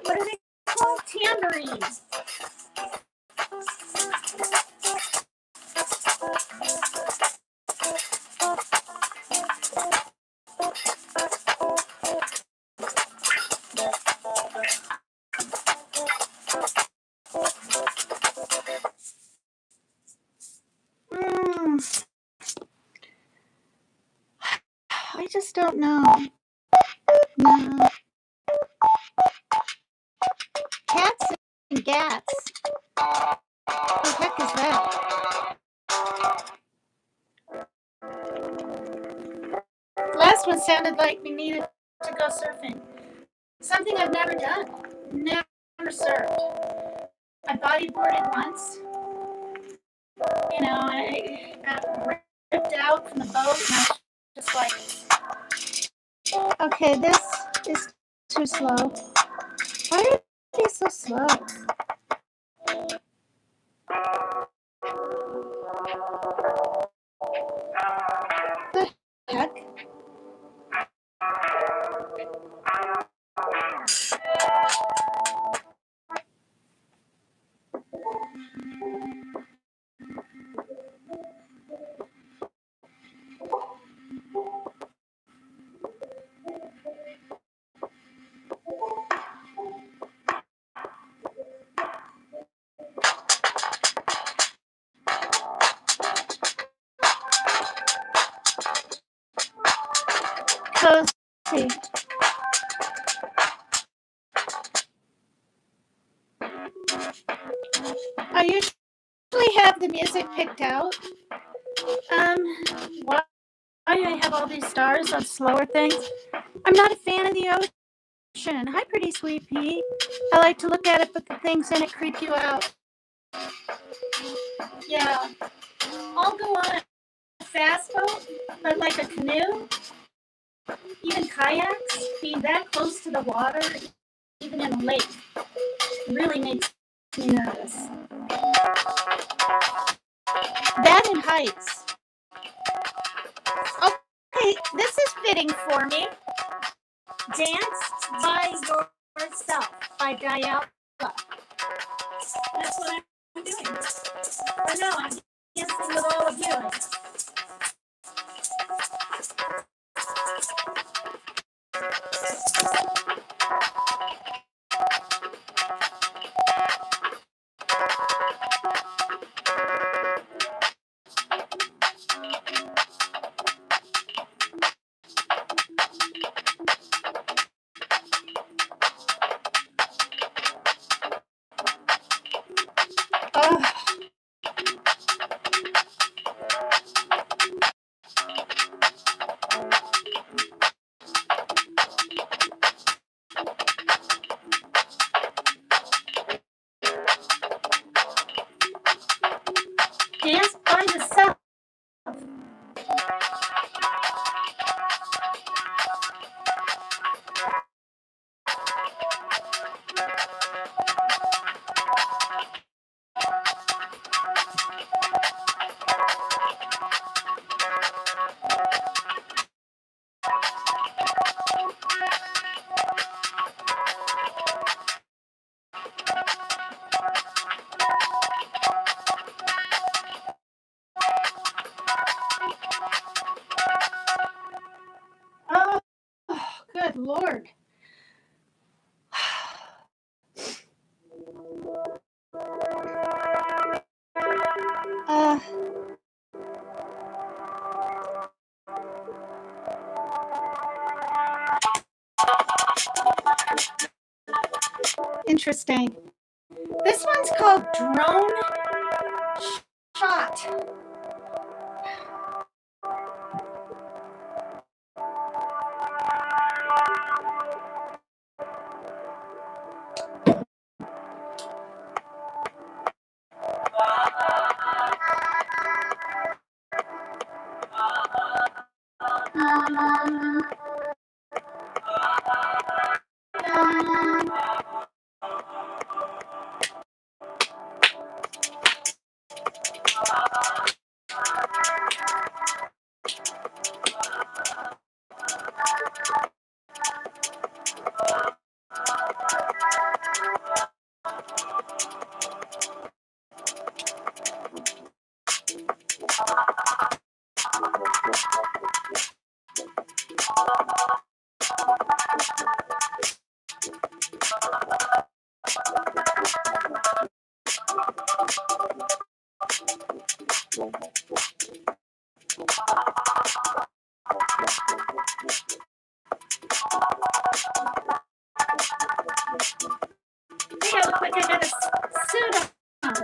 What are they called? Tambourines. Mm, I just don't know. No. Cats and gats. What the heck is that? Last one sounded like we needed to go surfing. Something I've never done. Never surfed. I bodyboarded once. You know, I got ripped out from the boat and I was just like, okay, this is too slow. Why are they so slow? The heck? Cozy. I usually have the music picked out. Why I have all these stars on slower things? I'm not a fan of the ocean. Hi, pretty sweet pea. I like to look at it, but the things in it creep you out. Yeah, I'll go on a fast boat, but like a canoe, even kayaks, being that close to the water, even in a lake, really makes me nervous. That and heights. Okay, this is fitting for me. Dance by Yourself by Diala. That's what I'm doing. Or no, I'm dancing with all of you. Oh, dance by yourself. Oh, good Lord. Uh, interesting. This one's called Drone Shot. Hey, I look like I got a suit on.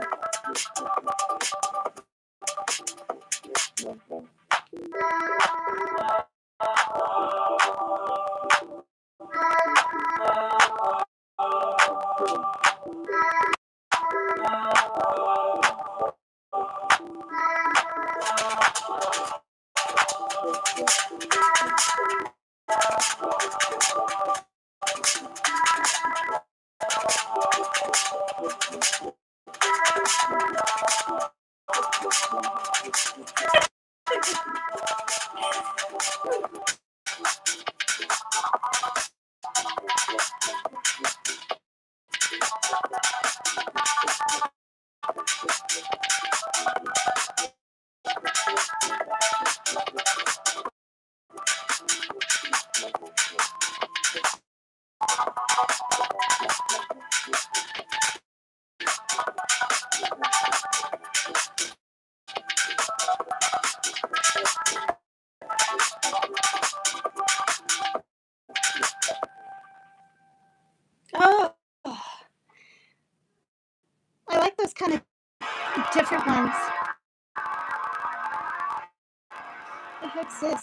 Oh, I like those kind of different ones. The heck's this?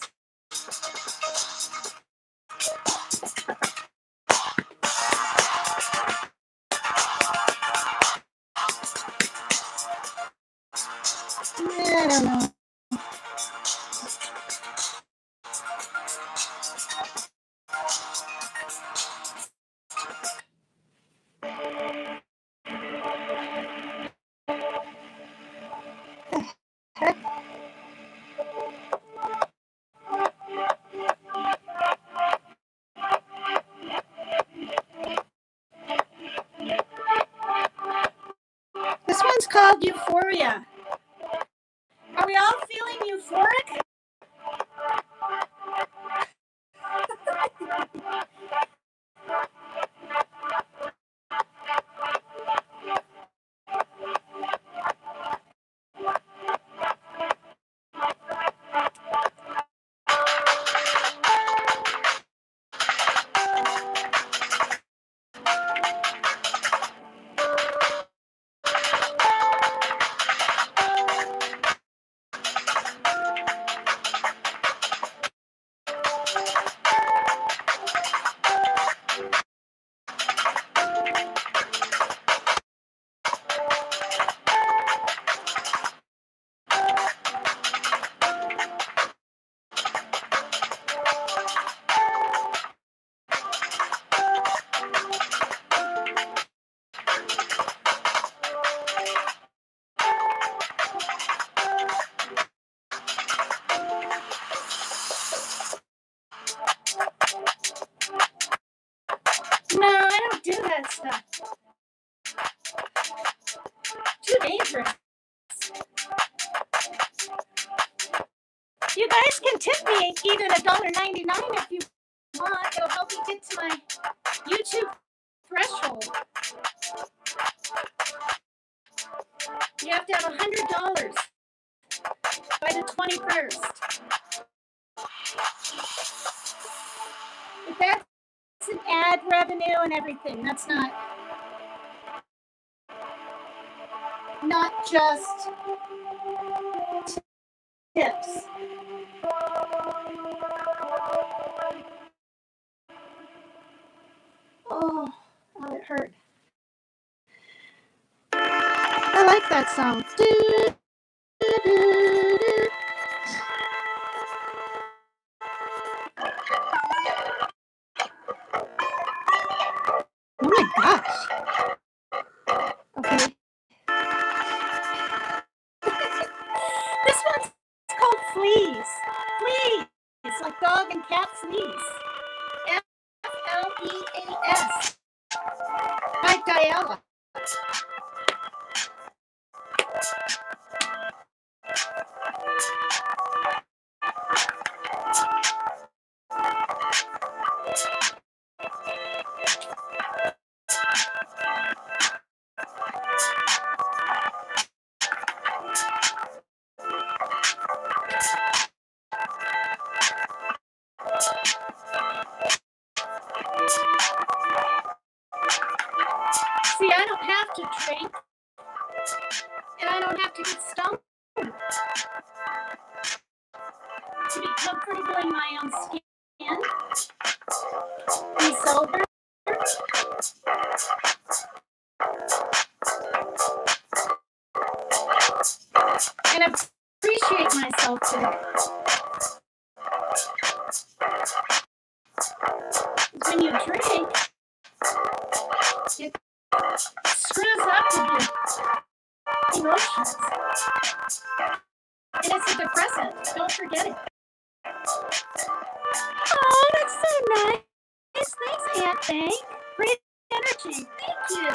I don't know. Heck? This one's called Euphoria. Are we all feeling euphoric? No, I don't do that stuff. Too dangerous. You guys can tip me even $1.99 if you want. It'll help me get to my YouTube threshold. You have to have $100 by the 21st. If that's an ad revenue and everything, that's not just tips. Oh, it hurt. I like that song. Oh my gosh. Okay. This one's called Fleas. Fleas. It's like dog and cat fleas. Fleas. By Diella. don't have to drink, and I don't have to get stoned to be comfortable in my own skin, be sober, and appreciate myself today. When you drink, it screws up with your emotions. And it's a depressant. Don't forget it. Oh, that's so nice. Thanks, Aunt Thank. Great energy. Thank you.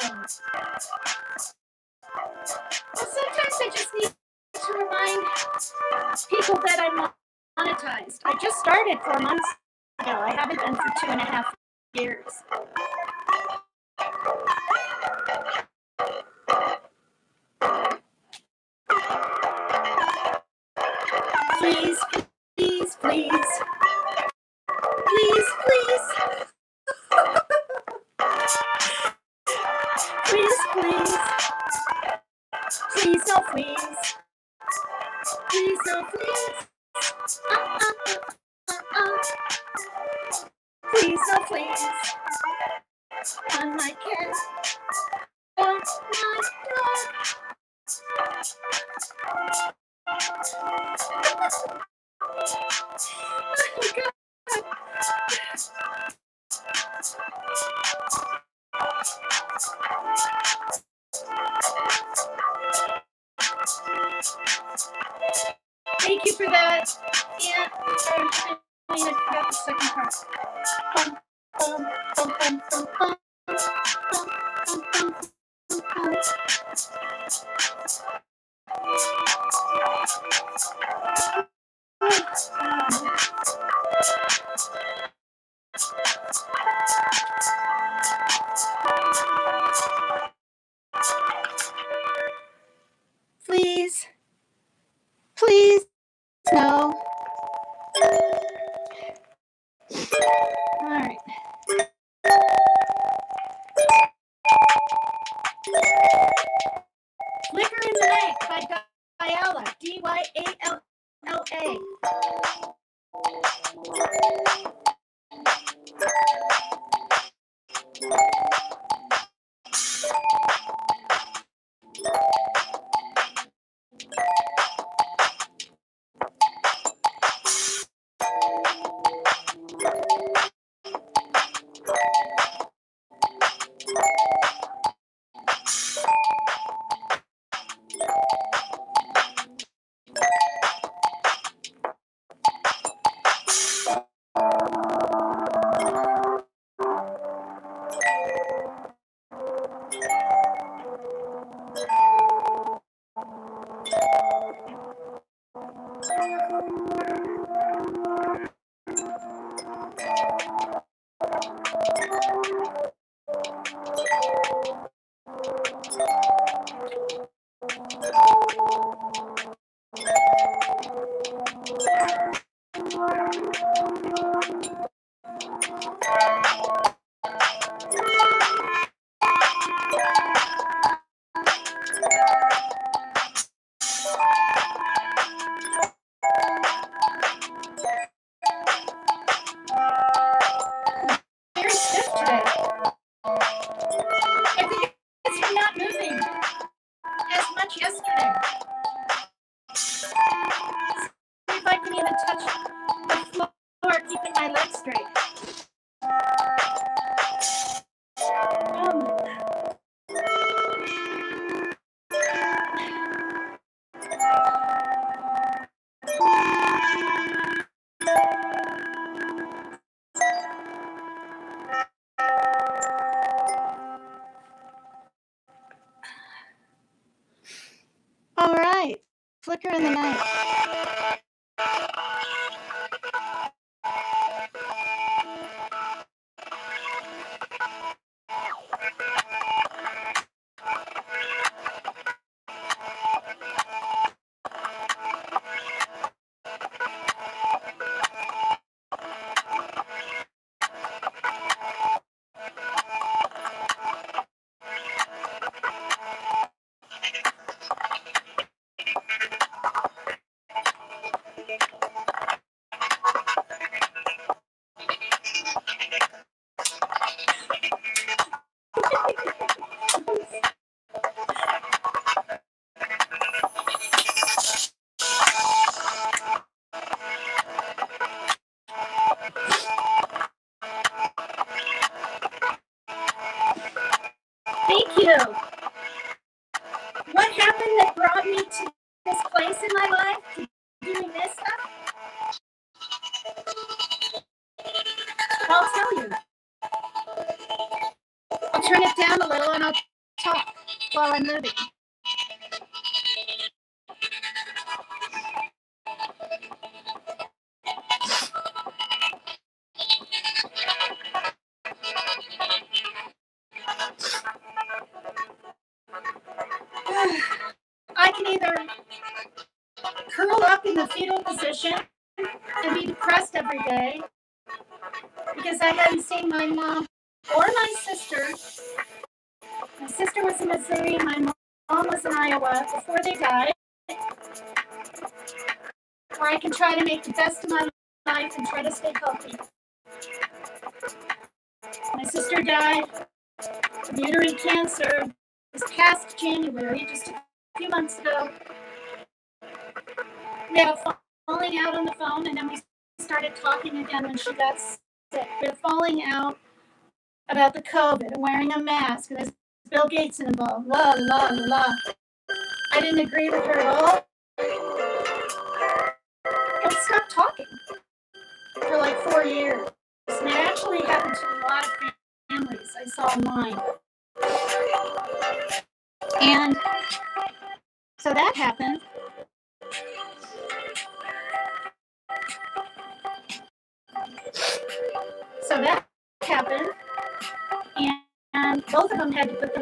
Well, sometimes I just need to remind people that I'm monetized. I just started 4 months ago. I haven't been for 2.5 years. Please, please, please. Please, please. Please, please. Please, no, please. Please, no, please. Please, no, please. On my cat. On my dog. Thank you for that. Yeah, I forgot the second part. Bum, bum, bum, bum, bum, bum, bum, bum, bum, bum. Please, please, no. All right. Flicker in the Night by Dyala, Dyalla. Very stiff today. I think it's from not moving as much yesterday. See if I can even touch the floor, keeping my legs straight. All right, Flicker in the Night. Thank you. What happened that brought me to this place in my life, to doing this stuff? I'll tell you. I'll turn it down a little and I'll talk while I'm moving. I can either curl up in the fetal position and be depressed every day because I hadn't seen my mom or my sister. My sister was in Missouri, my mom was in Iowa before they died. Or I can try to make the best of my life and try to stay healthy. My sister died of uterine cancer this past January, just a few months ago. We had a falling out on the phone, and then we started talking again when she got sick. We were falling out about the COVID and wearing a mask, and there's Bill Gates involved. La, la, la. I didn't agree with her at all. And we stopped talking for like 4 years. And it actually happened to a lot of families I saw online. And so that happened. And both of them had to put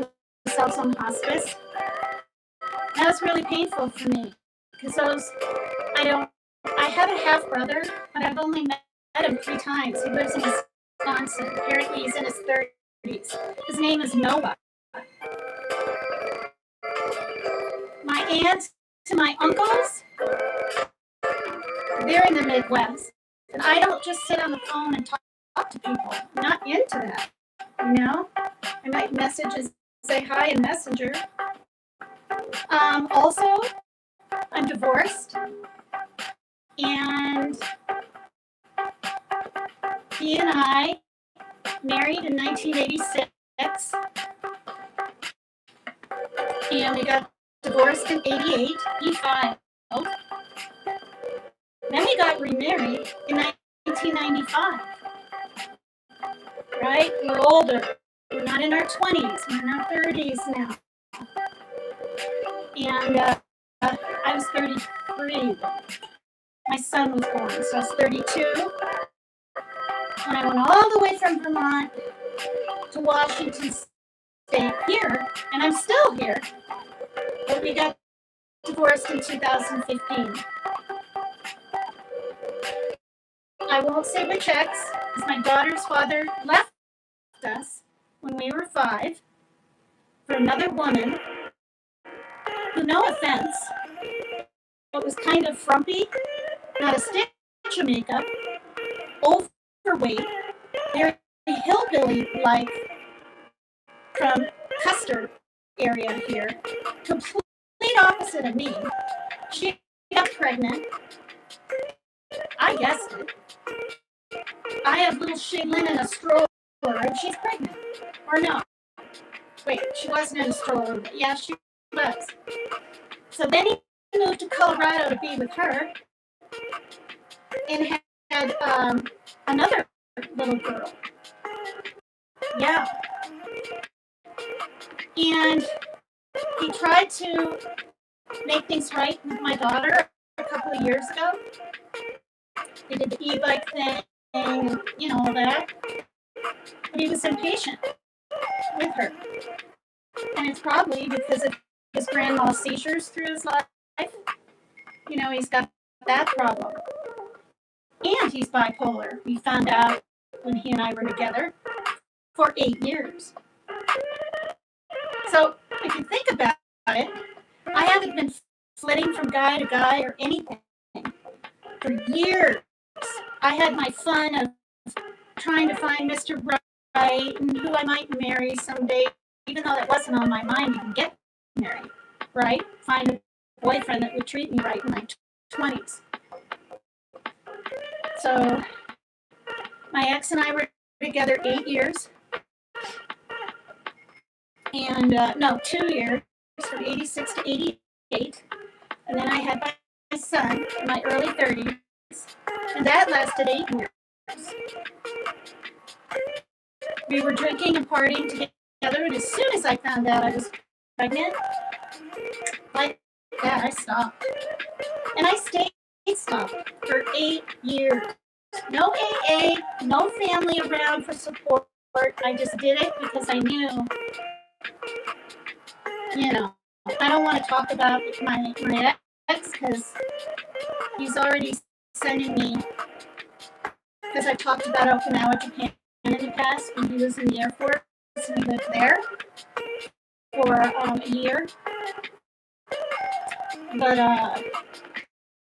themselves on hospice. That was really painful for me because I have a half brother, but I've only met him 3 times. He lives in Wisconsin. Apparently, he's in his 30s. His name is Noah. My aunts and my uncles, they're in the Midwest. And I don't just sit on the phone and talk to people. I'm not into that. You know? I might message and say hi in Messenger. Also, I'm divorced. And he and I married in 1986. And we got divorced in 88. He filed. Then we got remarried in 1995. Right? We're older. We're not in our 20s. We're in our 30s now. And I was 33. My son was born, so I was 32. When I went all the way from Vermont to Washington State here, and I'm still here, but we got divorced in 2015. I won't say which ex, because my daughter's father left us when we were 5 for another woman who, no offense, but was kind of frumpy, not a stitch of makeup, overweight, very hillbilly-like from Custer area here, complete opposite of me. She got pregnant. I guessed it. I have little Shaylin in a stroller, and she's pregnant. Or no. Wait, she wasn't in a stroller, but yeah, she was. So then he moved to Colorado to be with her, and had another little girl. Yeah. And he tried to make things right with my daughter a couple of years ago. They did the e-bike thing, and all that. But he was impatient with her. And it's probably because of his grand mal seizures through his life. He's got that problem. And he's bipolar. We found out when he and I were together for 8 years. So if you think about it, I haven't been flitting from guy to guy or anything for years. I had my fun of trying to find Mr. Right and who I might marry someday, even though that wasn't on my mind to get married, right? Find a boyfriend that would treat me right in my 20s. So my ex and I were together 8 years. and no, 2 years, from 86 to 88. And then I had my son in my early 30s, and that lasted 8 years. We were drinking and partying together, and as soon as I found out I was pregnant, like that, I stopped. And I stayed stopped for 8 years. No AA, no family around for support. I just did it because I knew, I don't want to talk about my ex because he's already sending me, because I talked about Okinawa, Japan in the past when he was in the Air Force and we lived there for a year. But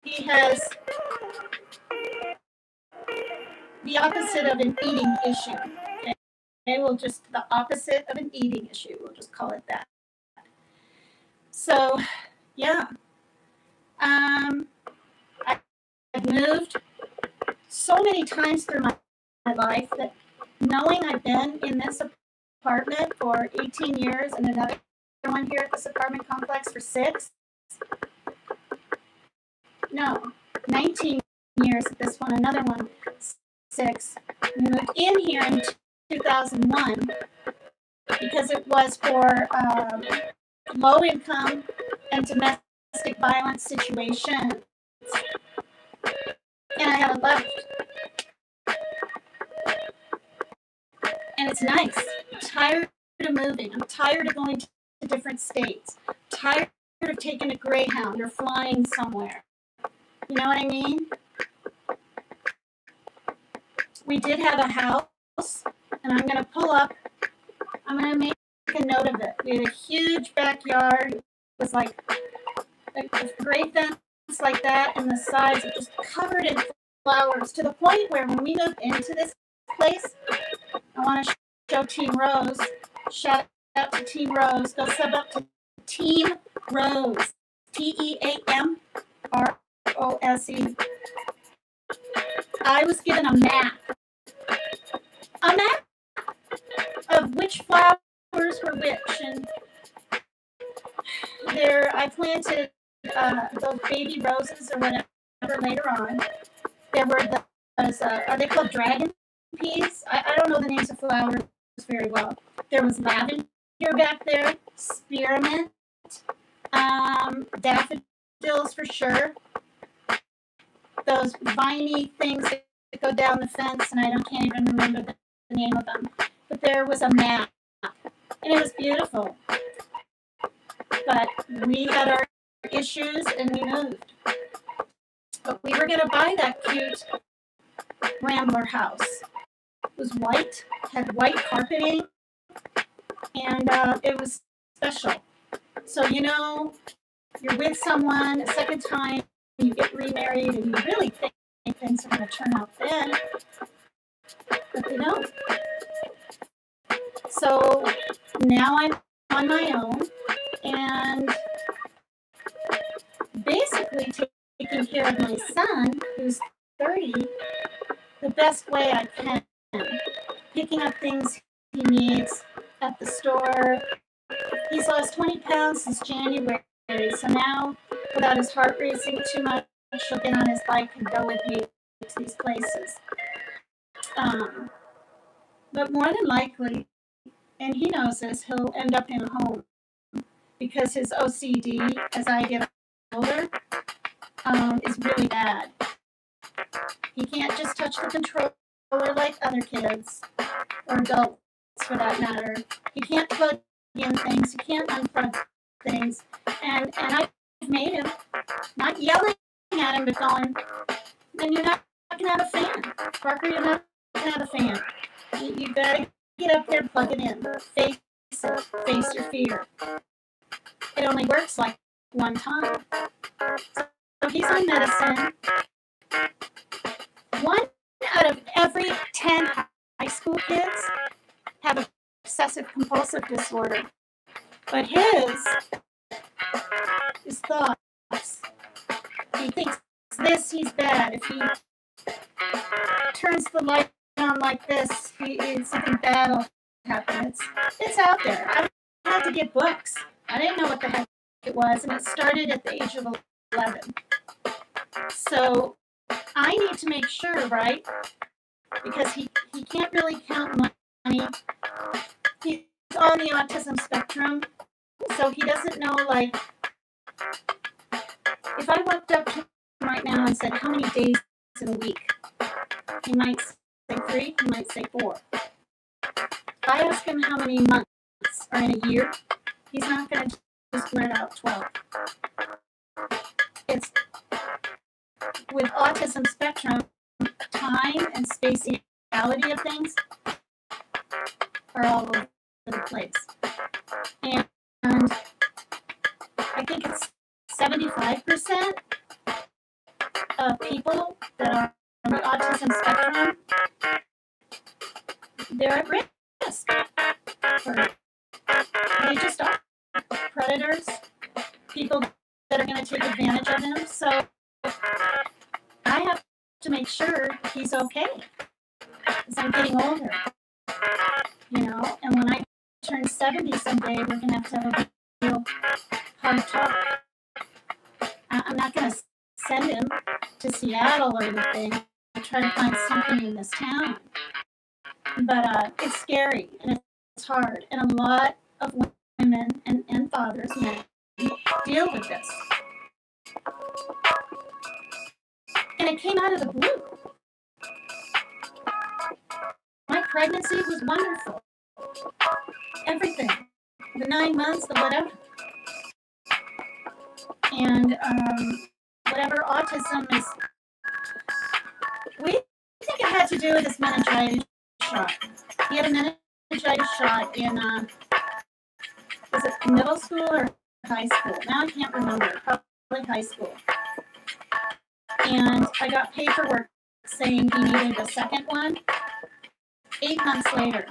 he has the opposite of an eating issue. Okay, well, just the opposite of an eating issue. We'll just call it that. So, yeah, I've moved so many times through my life that knowing I've been in this apartment for 18 years and another one here at this apartment complex for 6, no, 19 years at this one, another one 6. We moved in here in 2001 because it was for low income and domestic violence situations. And I haven't left. And it's nice. I'm tired of moving. I'm tired of going to different states. I'm tired of taking a Greyhound or flying somewhere. You know what I mean? We did have a house, and I'm going to pull up. I'm going to make a note of it. We had a huge backyard. It was like a great fence like that, and the sides were just covered in flowers to the point where when we moved into this place, I want to show Team Rose. Shout out to Team Rose. Go sub up to Team Rose. TEAMROSE. I was given a map of which flowers were which, and there I planted those baby roses or whatever later on. There were those, are they called dragon peas? I don't know the names of flowers very well. There was lavender back there, spearmint, daffodils for sure. Those viney things that go down the fence, and I can't even remember the name of them. But there was a map, and it was beautiful. But we had our issues, and we moved. But we were going to buy that cute Rambler house. It was white, had white carpeting, and it was special. So, you're with someone a second time, you get remarried, and you really think things are going to turn out then, but they don't. So now I'm on my own, and basically taking care of my son, who's 30, the best way I can. Picking up things he needs at the store. He's lost 20 pounds since January, so now, without his heart racing too much, he'll get on his bike and go with me to these places. But more than likely, and he knows this, he'll end up in a home because his OCD, as I get older, is really bad. He can't just touch the controller like other kids, or adults for that matter. He can't plug in things, he can't unplug things, and I've made him, not yelling at him, but going, then you're not going to have a fan. Parker, you're not going to have a fan. You got to get up there and plug it in. Face your fear. It only works like one time. So he's on medicine. 1 out of every 10 high school kids have obsessive compulsive disorder. But his thoughts. He thinks this, he's bad. If he turns the light on like this, something bad will happen. It's out there. I had to get books. I didn't know what the heck it was, and it started at the age of 11. So I need to make sure, right? Because he can't really count money. He's on the autism spectrum, so he doesn't know, like, if I walked up to him right now and said, how many days in a week? He might say 3, he might say 4. If I ask him how many months are in a year, he's not going to just blurt out 12. It's with autism spectrum, time and spatiality of things are all over the place. And I think it's 75% of people that are on the autism spectrum, they're at risk. They just are predators, people that are going to take advantage of him. So I have to make sure he's okay as I'm getting older, you know. And when I turn 70 someday, we're going to have a real hard talk. I'm not going to send him to Seattle or anything. I try to find something in this town. But it's scary and it's hard. And a lot of women and fathers, men, deal with this. And it came out of the blue. My pregnancy was wonderful. Everything. The 9 months, the whatever. And whatever autism is, we think it had to do with his meningitis shot. He had a meningitis shot in, was it middle school or high school? Now I can't remember. Probably high school. And I got paperwork saying he needed a second one 8 months later.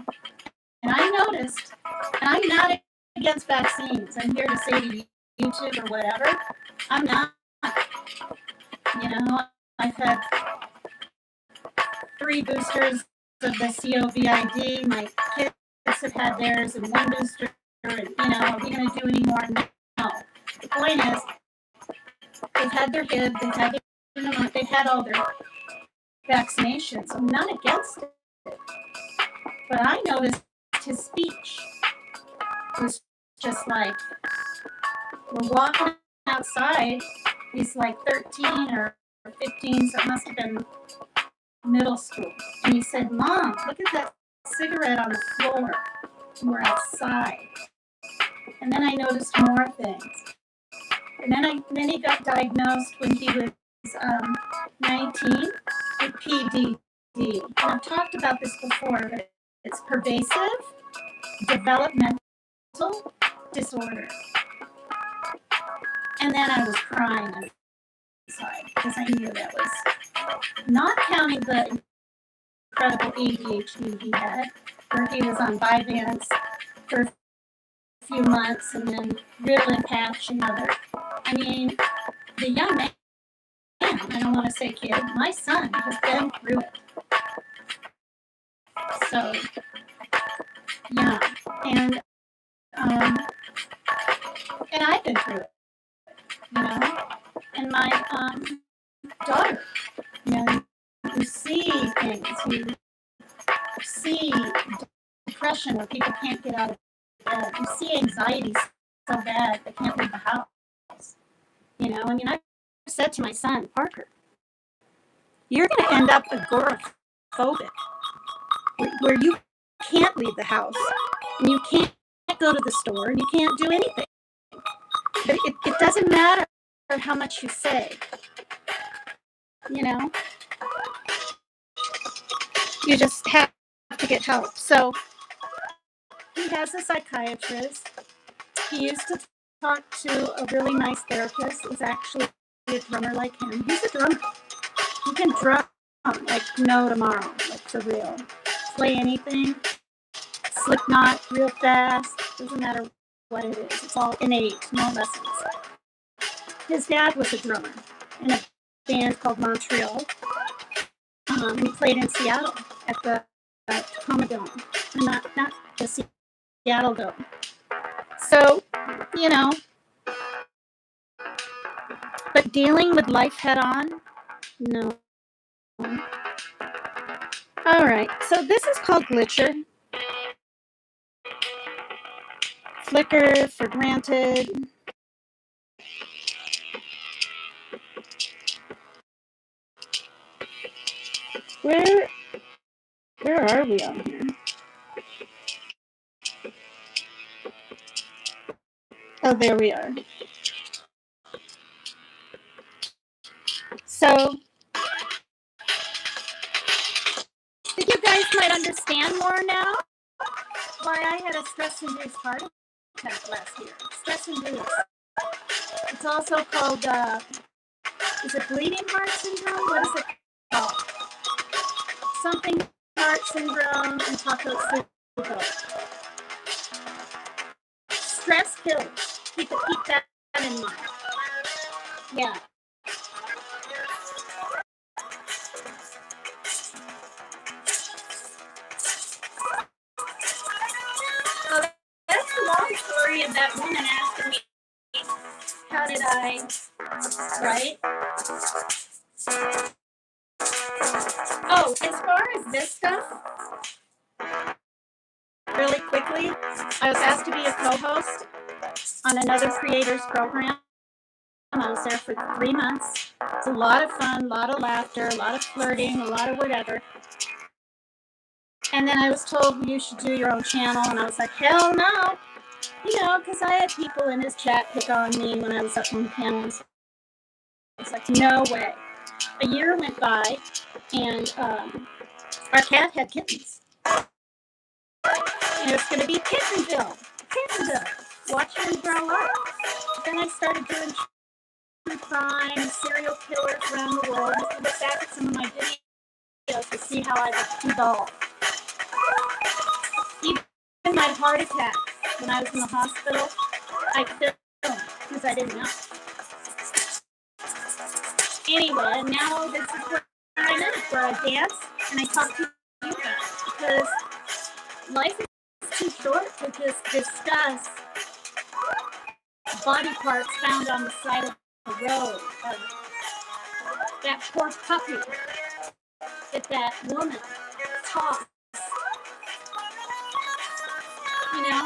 And I noticed, and I'm not against vaccines. I'm here to say to YouTube or whatever, I'm not. You know, I've had 3 boosters of the COVID. My kids have had theirs and 1 booster. And, you know, are we going to do any more? No. The point is, they've had their hib, they've had all their vaccinations. I'm not against it. But I noticed his speech was just like, we're walking outside. He's like 13 or 15, so it must have been middle school. And he said, Mom, look at that cigarette on the floor. And we're outside. And then I noticed more things. And then he got diagnosed when he was 19 with PDD. And I've talked about this before, but it's pervasive developmental disorder. And then I was crying inside because I knew that was not counting the incredible ADHD he had, where he was on Vyvanse for a few months and then Ritalin patch another. I mean, the young man, I don't want to say kid, my son has been through it. So, yeah, and I've been through it, you know, and my daughter, you know, you see things, you see depression where people can't get out of bed, you see anxiety so bad they can't leave the house, you know. I mean, I said to my son, Parker, you're going to end up agoraphobic, where you can't leave the house, and you can't go to the store, and you can't do anything. But it doesn't matter how much you say, you know. You just have to get help. So he has a psychiatrist. He used to talk to a really nice therapist. He's actually a drummer like him. He's a drummer. He can drum like no tomorrow, like for real. Play anything, Slipknot real fast, doesn't matter what it is. It's all innate, no lessons. His dad was a drummer in a band called Montreal. He played in Seattle at the Tacoma Dome, not the Seattle Dome. So, you know, but dealing with life head on, no. All right, so this is called Glitcher. Flicker for granted. Where are we on here? Oh, there we are. So, I think you guys might understand more now why I had a stress-induced heart attack last year. Stress-induced. It's also called, is it bleeding heart syndrome? What is it called? Something heart syndrome and taco. Stress kills. Keep that in mind. Yeah. So that's the long story of that woman asking me, how did I, right? Oh, as far as this stuff, really quickly, I was asked to be a co-host on another creator's program. I was there for 3 months. It's a lot of fun, a lot of laughter, a lot of flirting, a lot of whatever. And then I was told you should do your own channel, and I was like, hell no. You know, because I had people in his chat pick on me when I was up on the panels. It's like, no way. A year went by, and our cat had kittens. And it's going to be Kittenville. Watching them grow up. Then I started doing true crime, serial killers around the world. I looked back at some of my videos to see how I've evolved. Even my heart attack, when I was in the hospital, I filmed because I didn't know. Anyway, now this is where I'm in, where I dance and I talk to you guys, because life is too short to just discuss body parts found on the side of the road. That poor puppy that woman tossed. You know,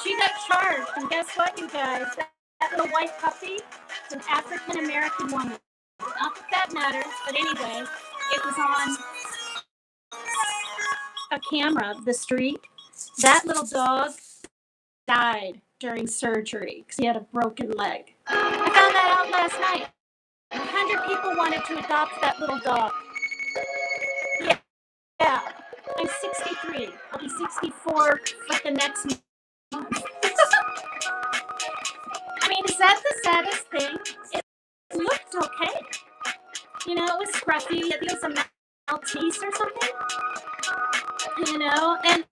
she got charged, and guess what, you guys? That little white puppy is an African American woman. Not that that matters, but anyway, it was on a camera of the street. That little dog died during surgery because he had a broken leg. I found that out last night. 100 people wanted to adopt that little dog. Yeah. I'm 63. I'll be 64 like the next month. I mean, is that the saddest thing? It looked okay. You know, it was scruffy. I think it was a Maltese or something. You know, and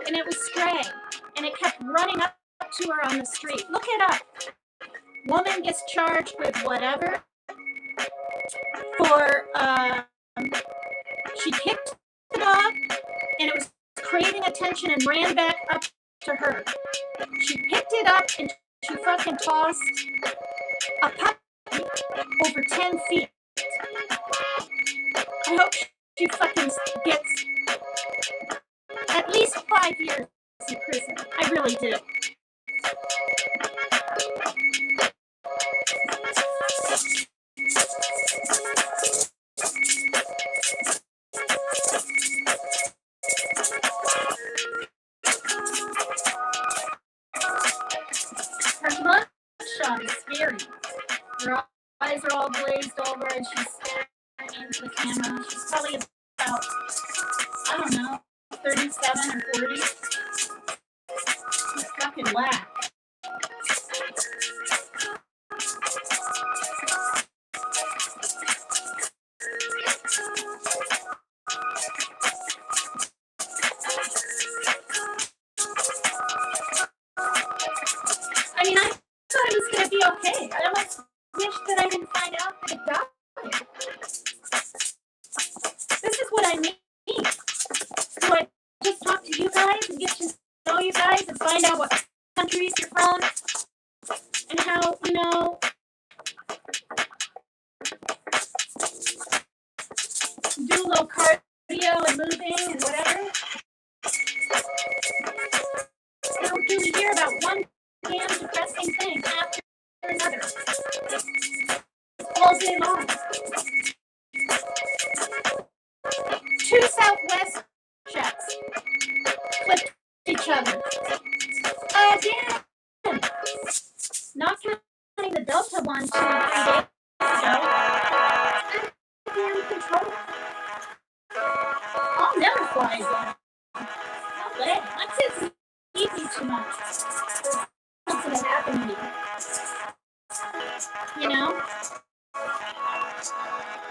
it was stray. And it kept running up to her on the street. Look it up. Woman gets charged with whatever for, she kicked the dog and it was creating attention and ran back up to her. She picked it up and she fucking tossed a puppy over 10 feet. I hope she fucking gets at least 5 years in prison. I really do. Her mugshot is scary. Her eyes are all glazed over and she's staring into the camera. She's probably about, I don't know, 37 or 40. She's fucking whack. I mean, I thought it was going to be okay. I almost wish that I didn't find out that it died. This is what I mean. So I just talk to you guys and get to know you guys and find out what countries you're from, and how, do a little cardio and moving and whatever. How do we hear about one damn depressing thing after another all day long? Two Southwest jets flipped each other again. Not counting the Delta one 2 or 3 days ago. Damn control. I'll never fly again. No way. I'm too easy too much. Something that happened to me. You know?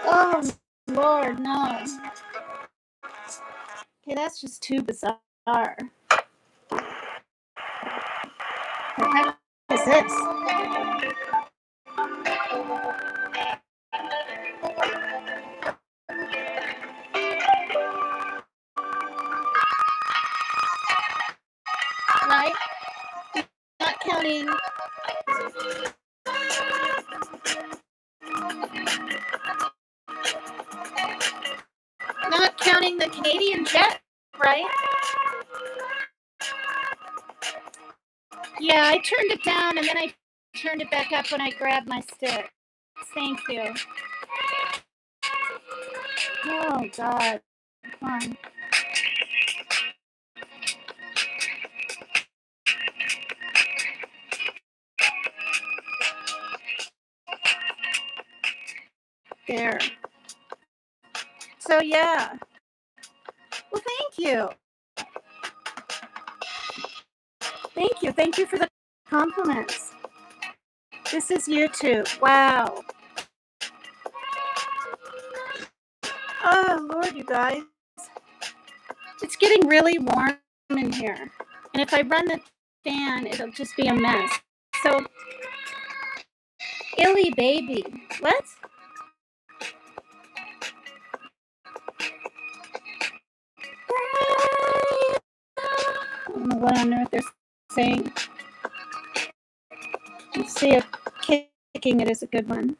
Oh, Lord, no. Okay, that's just too bizarre. What the heck is this? Right? Not counting. Not counting the Canadian jet, right? Yeah, I turned it down and then I turned it back up when I grabbed my stick. Thank you. Oh, God. Come on. There. So, yeah. Well, thank you. Thank you. Thank you for the compliments. This is YouTube. Wow. Oh, Lord, you guys. It's getting really warm in here. And if I run the fan, it'll just be a mess. So, illy baby. What? I don't know what on earth they're saying. Let's see if kicking it is a good one.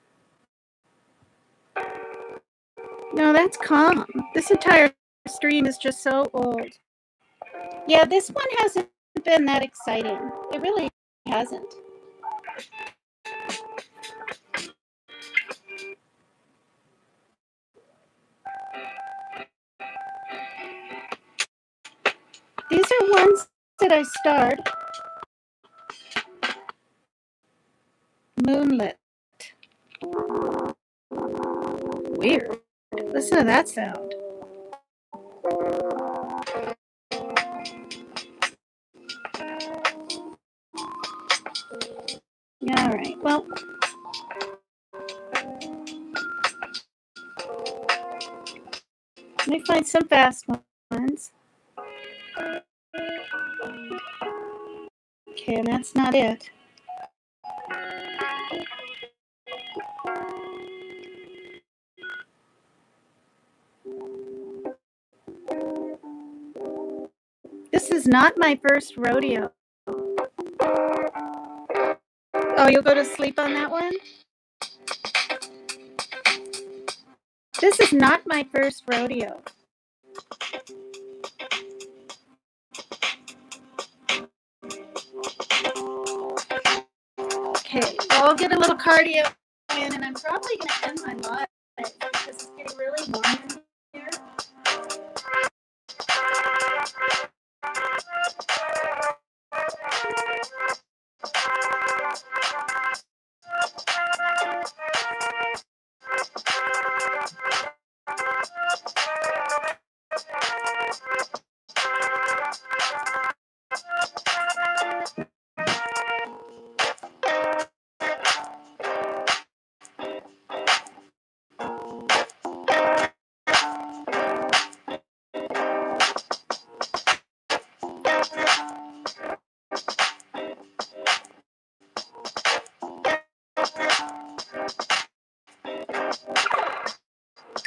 No, that's calm. This entire stream is just so old. Yeah, this one hasn't been that exciting. It really hasn't. These are ones that I starred. Moonlit. Weird. Listen to that sound. Yeah, all right. Well, let me find some fast ones. Okay, and that's not it. This is not my first rodeo. Oh, you'll go to sleep on that one? This is not my first rodeo. Okay, well, I'll get a little cardio in, and I'm probably going to end my live because it's getting really warm in here.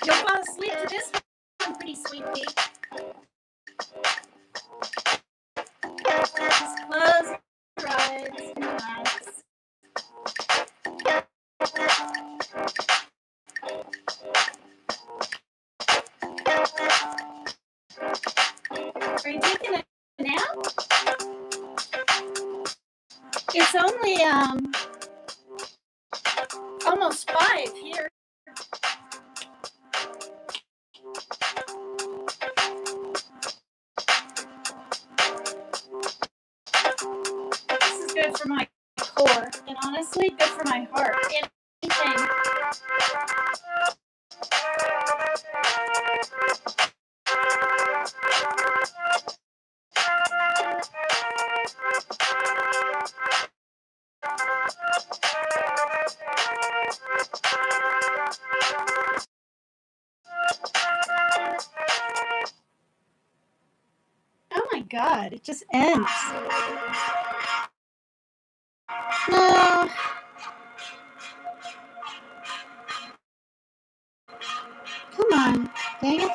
You'll fall asleep to this one, pretty sweet pea. It's only almost 5 here. This is good for my core, and honestly, good for my heart. Anything. Oh my God, it just ends. No. Come on, dang it.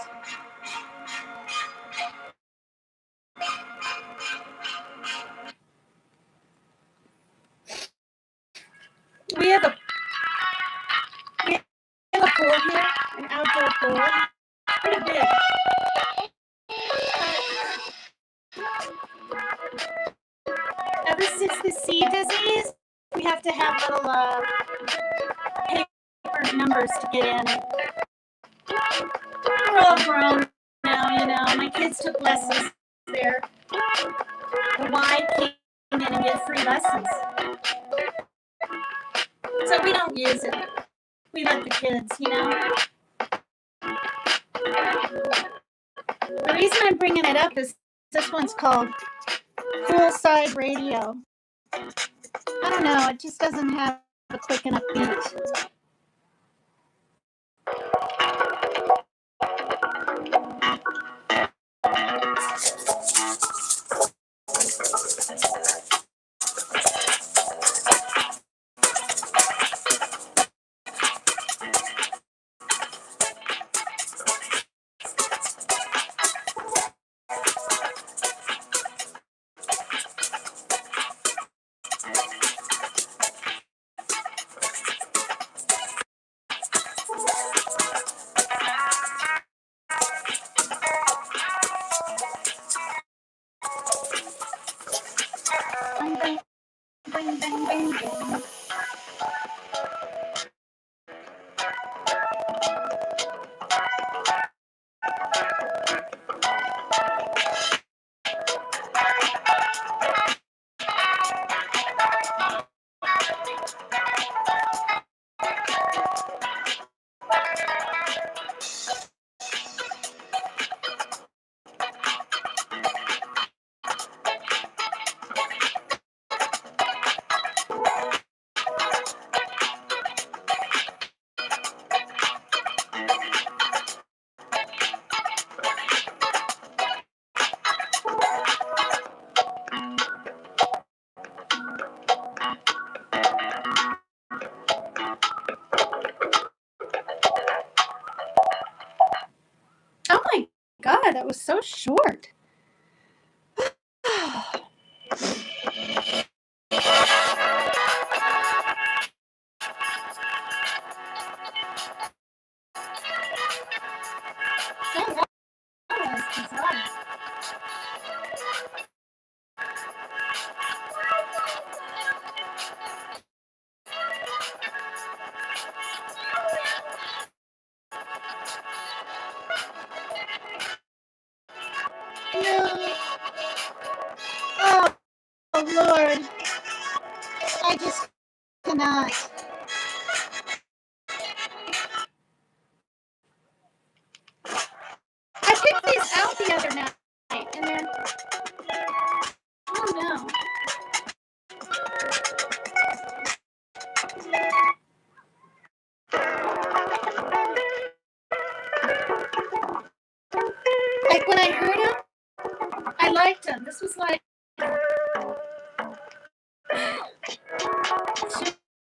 We have a pool here, an outdoor pool. Pretty big. Ever since the sea disease, we have to have little paper numbers to get in. We're all grown now, you know. My kids took lessons there. Why came in and get free lessons? So we don't use it. We let the kids, you know. The reason I'm bringing it up is this one's called Poolside Radio. I don't know, it just doesn't have a quick enough beat. Bang, bang, bang, bang, bang. Oh my God, that was so short. No. Oh, Lord. I just cannot. I picked these out the other night, and they're, oh no. Like when I heard them, I liked them. This was like 2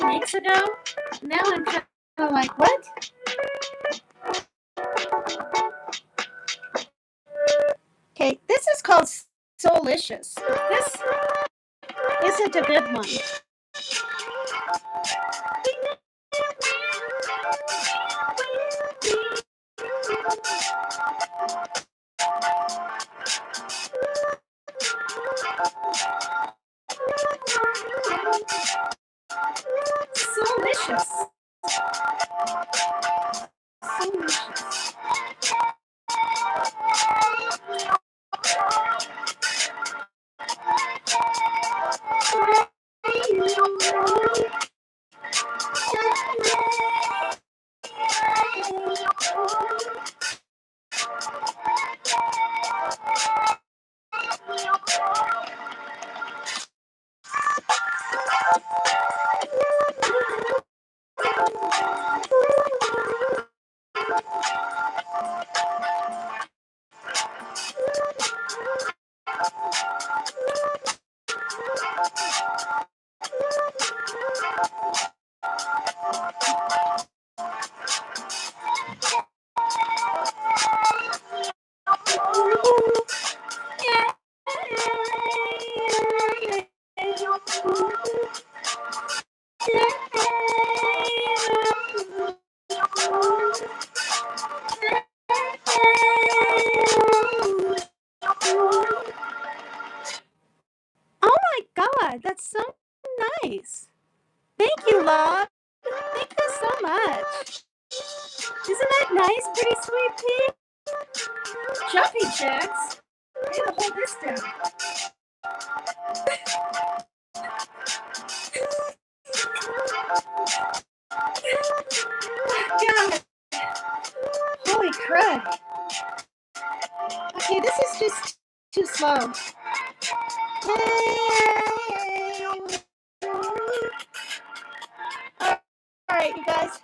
weeks ago. Now I'm kind of like, what? Okay, this is called Soulicious. This isn't a good one. Oh my God, that's so nice. Thank you, love. Thank you so much. Isn't that nice, pretty sweet pea? Jumpy jacks. I gotta hold this down. God, holy crud. Okay, this is just too slow. All right, you guys.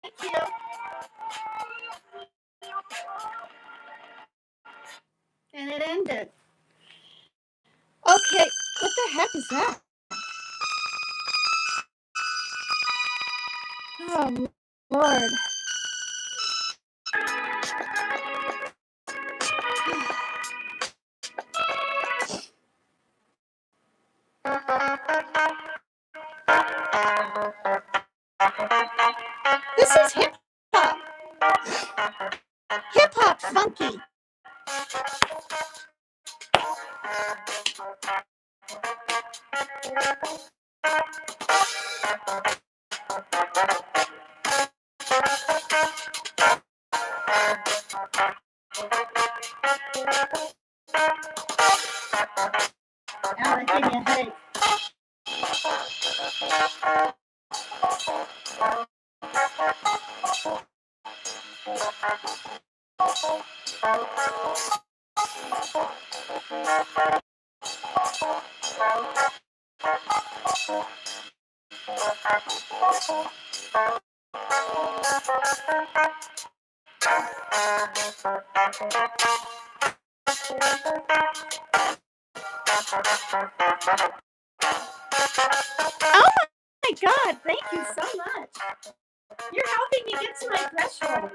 Thank you. And it ended. Okay, what the heck is that? Oh, Lord. This is hip hop. Hip hop funky. Now that gave me a headache. Oh my God, thank you so much. You're helping me get to my threshold.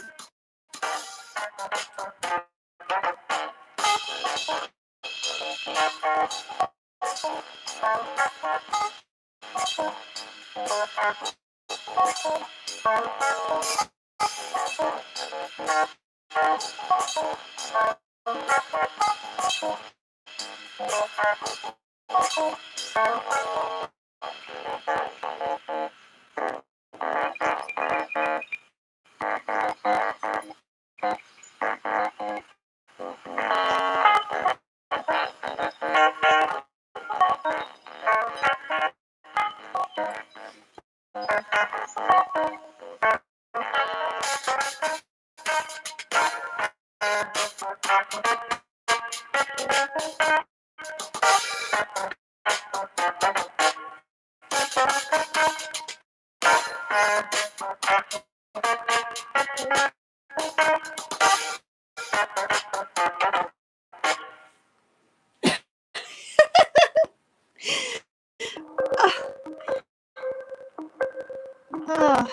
Oh,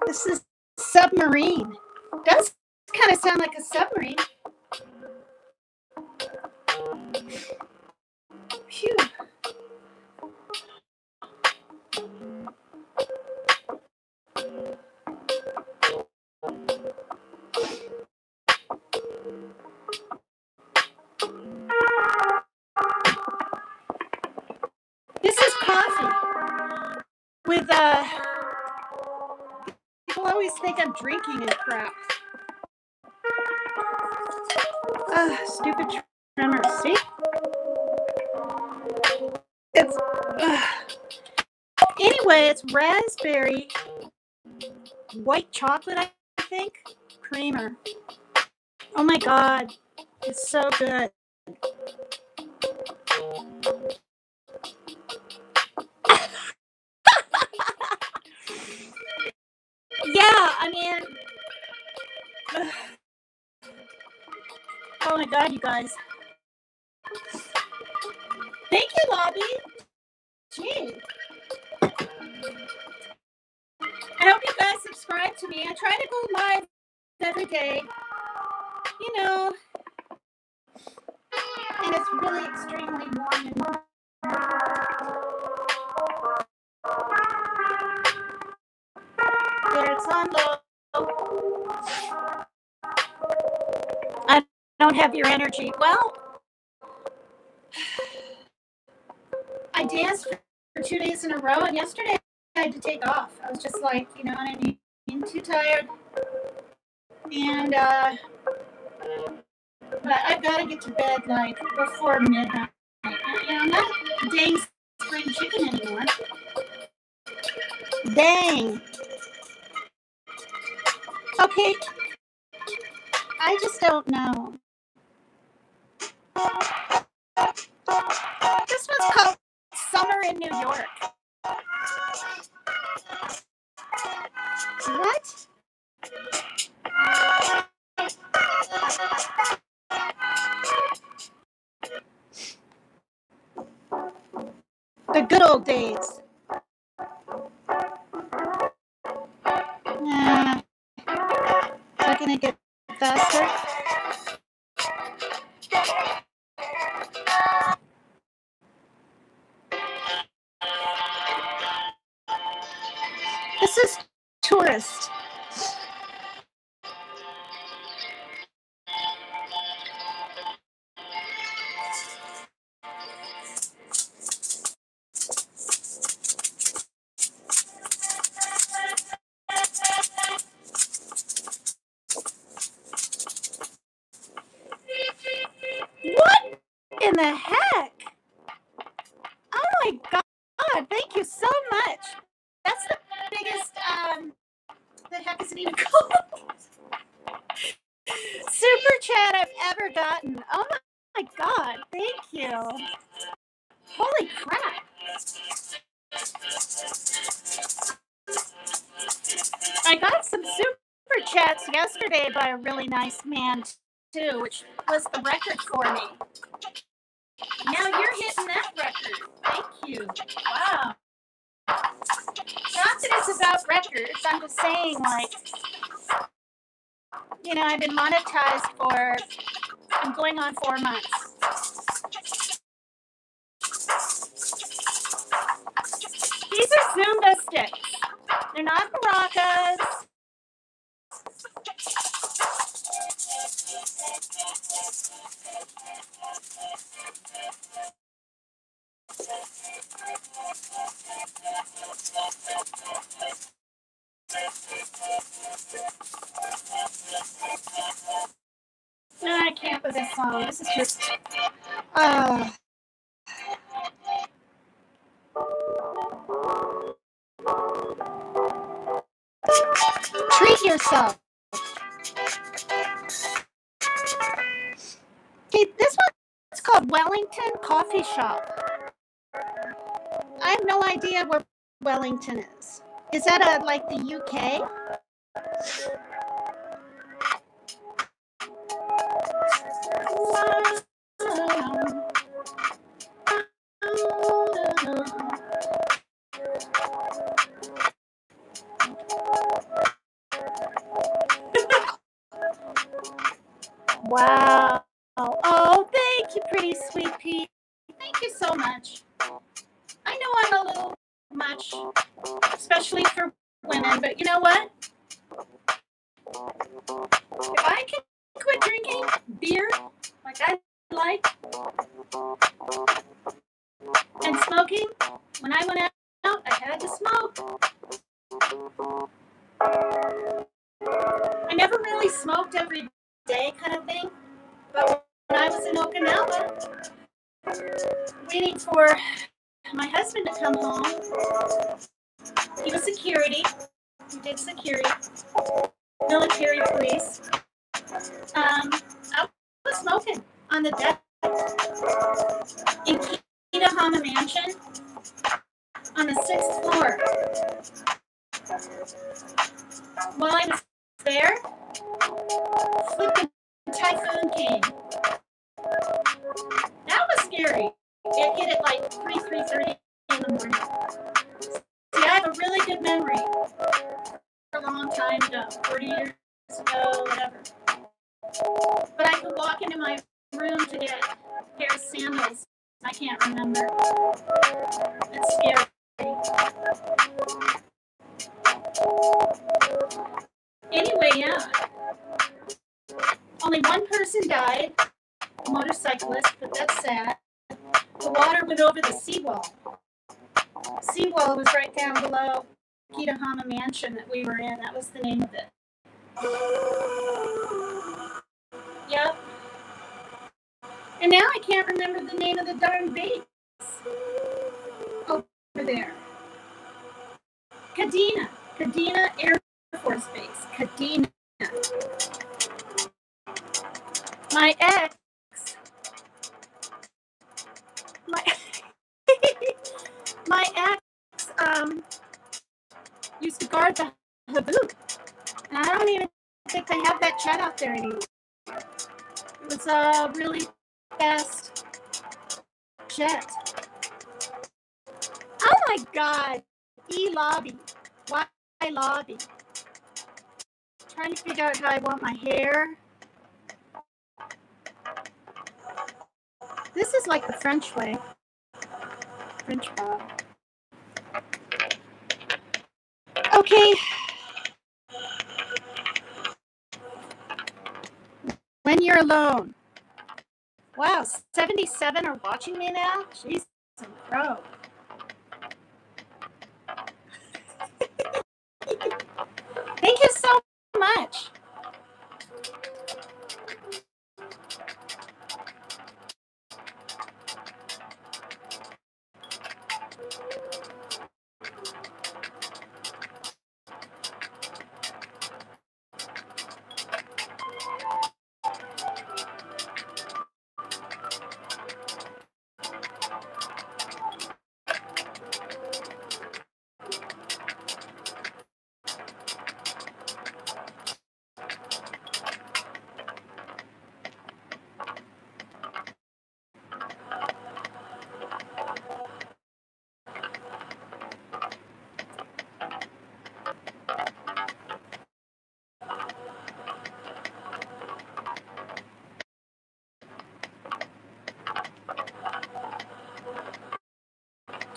this is submarine. Does kind of sound like a submarine. Phew. This is coffee with people always think I'm drinking and crap. Stupid tremor. See? It's anyway. It's raspberry, white chocolate. I think creamer. Oh my god, it's so good. Yeah, I mean, oh my god, you guys. Thank you, Lobby. Gee. I hope you guys subscribe to me. I try to go live every day. You know, and it's really extremely warm and there it's on low. I don't have your energy. Well, I danced for 2 days in a row, and yesterday I had to take off. I was just like, you know what I mean? Too tired. And, but I've got to get to bed, like, before midnight. You know, I'm not dang spring chicken anymore. Dang. Okay. I just don't know. This one's called Summer in New York. What? The good old days. Nah. Not gonna get faster. This is tourist. What in the heck? Oh my god, thank you so much. That's the biggest, the heck is it even called? Super chat I've ever gotten. Oh my god, thank you. Holy crap. I got some super chats yesterday by a really nice man too, which was the record for me. Now you're hitting that record. Thank you. Wow. Not that it's about records. I'm just saying, like, you know, I've been monetized for, I'm going on 4 months. These are Zumba sticks. They're not maracas. No, I can't with this song. This is just, treat yourself. Okay, this one's called Wellington Coffee Shop. I have no idea where Wellington is. Is that like the UK? Wow. Oh, thank you, pretty sweet Pete. Thank you so much. I know I'm a little much, especially for women, but you know what? If I can quit drinking beer like I like and smoking, when I went out, I had to smoke. I never really smoked every day kind of thing, but when I was in Okinawa, waiting for my husband to come home, he was security, he did security, military police. I was smoking on the deck in Kitahama Mansion on the 6th floor. While I was there, flipping typhoon came. That was scary. It hit at like 3:30 in the morning. See, I have a really good memory for a long time ago, 40 years ago, whatever. But I could walk into my room to get a pair of sandals. I can't remember. It's scary. Anyway, yeah. Only one person died, a motorcyclist, but that's sad. The water went over the seawall. Seawall was right down below Kitahama Mansion that we were in. That was the name of it. Yep. And now I can't remember the name of the darn base over there. Kadena Air Force Base. Kadena. My ex, my, my ex used to guard the Haboob. And I don't even think they have that jet out there anymore. It was a really fast jet. Oh my God. E-lobby. Why lobby? Trying to figure out how I want my hair. This is like the French way. French bob. Okay. When you're alone. Wow, 77 are watching me now? Jeez, I'm a pro. Thank you so much.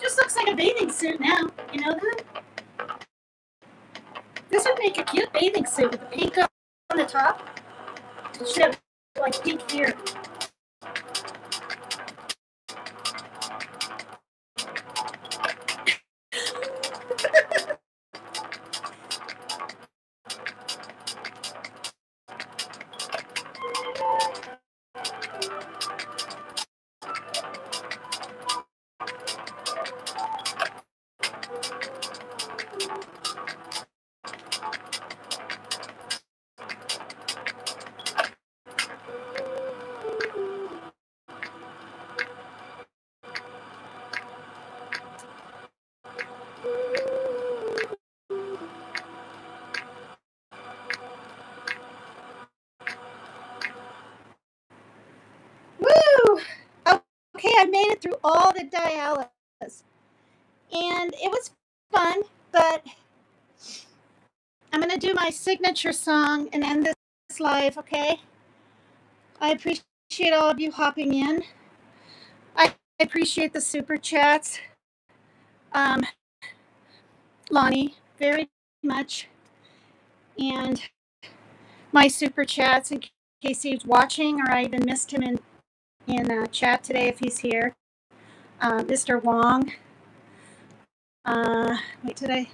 Just looks like a bathing suit now. You know that? This would make a cute bathing suit with the pink on the top. It should have like pink hair. Woo! Okay, I made it through all the dialysis. And it was fun, but I'm going to do my signature song and end this live, okay? I appreciate all of you hopping in. I appreciate the super chats. Um, Lonnie, very much. And my super chats, in case he's watching or I even missed him in chat today if he's here. Mr. Wong. Wait, did I?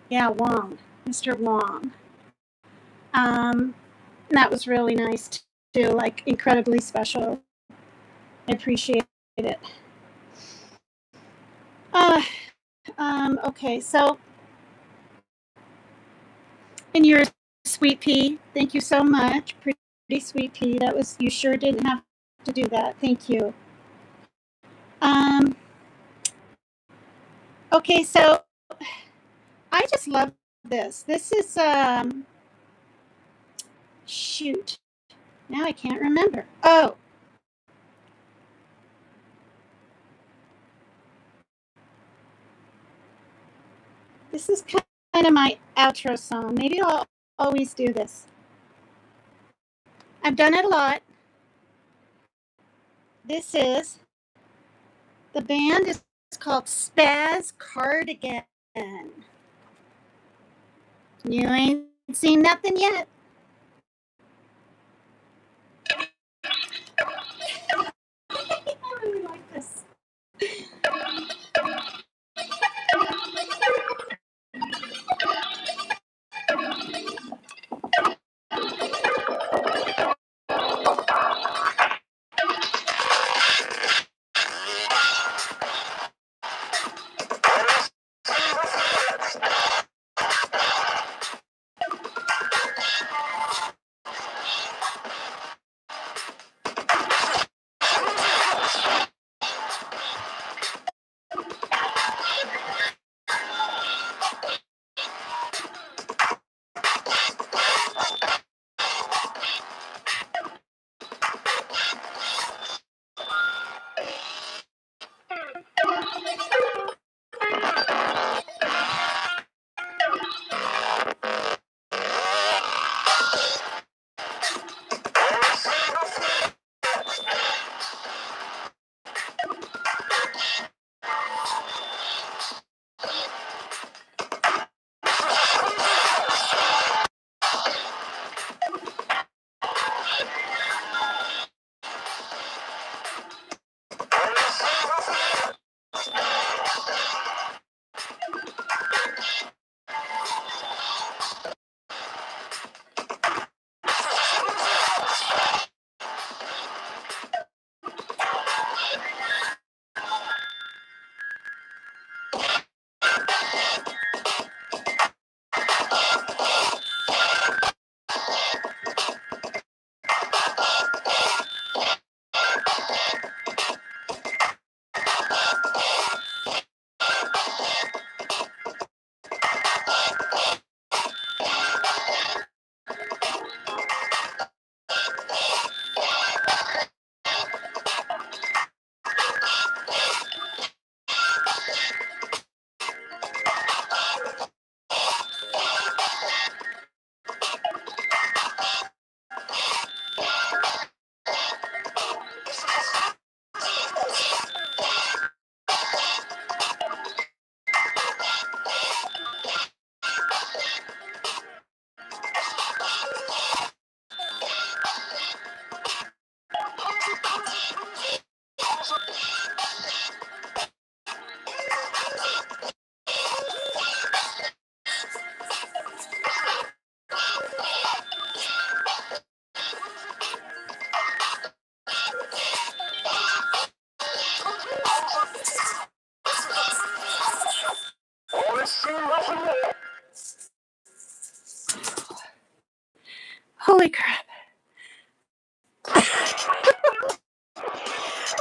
Yeah, Wong. Mr. Wong. That was really nice too, like incredibly special. I appreciate it. Okay, so and your sweet pea, thank you so much. Pretty sweet pea. That was, you sure didn't have to do that. Thank you. Okay, so I just love this. This is shoot. Now I can't remember. Oh. This is kind of my outro song. Maybe I'll always do this. I've done it a lot. This is, the band is called Spaz Cardigan. You ain't seen nothing yet. I really like this. Holy crap. Oh,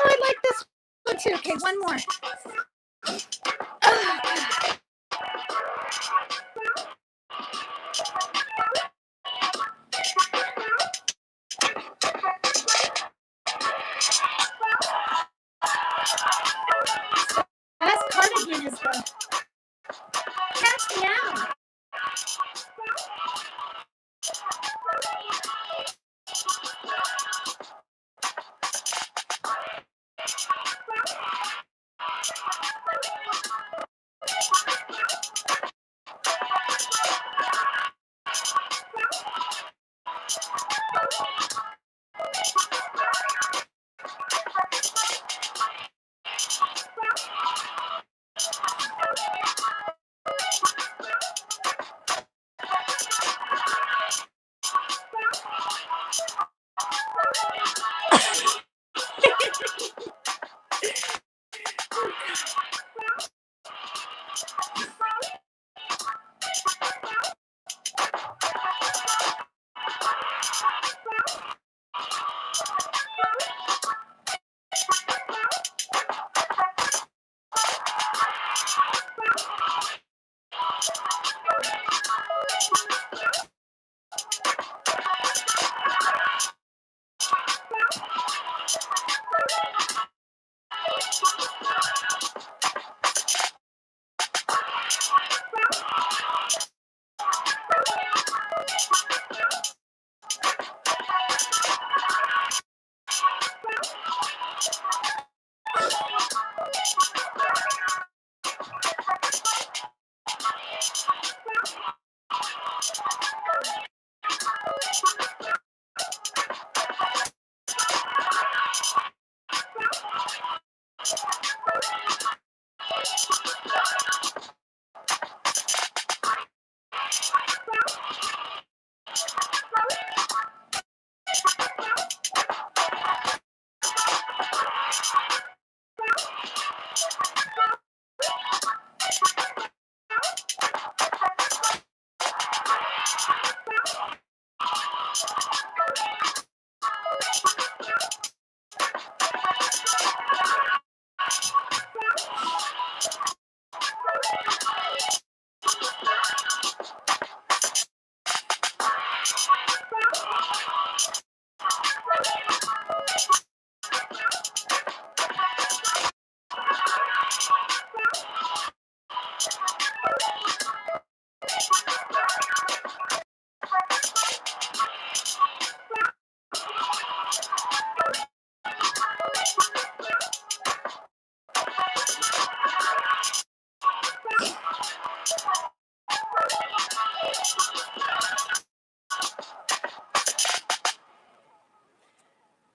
I like this one too. Okay, one more. That's Cardigan is the catch me out.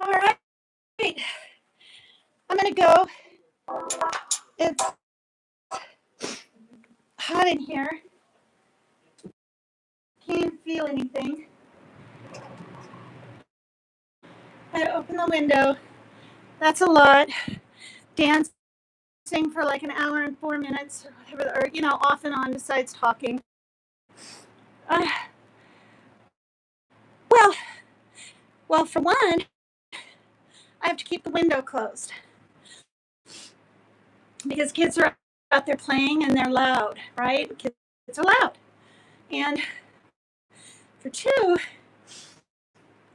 All right, I'm gonna go. It's hot in here. Can't even feel anything. I open the window. That's a lot. Dancing for like an hour and 4 minutes, or whatever, or off and on besides talking. Uh, well, for one, I have to keep the window closed because kids are out there playing and they're loud, right? Kids are loud. And for two,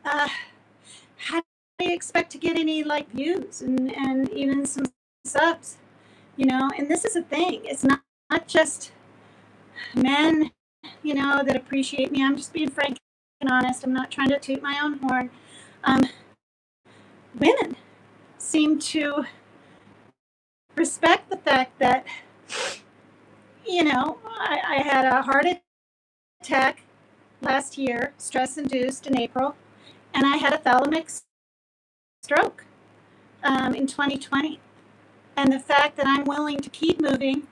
how do you expect to get any like views and even some subs? And this is a thing. It's not just men, that appreciate me. I'm just being frank and honest. I'm not trying to toot my own horn. Women seem to respect the fact that, I had a heart attack last year, stress-induced in April, and I had a thalamic stroke in 2020. And the fact that I'm willing to keep moving,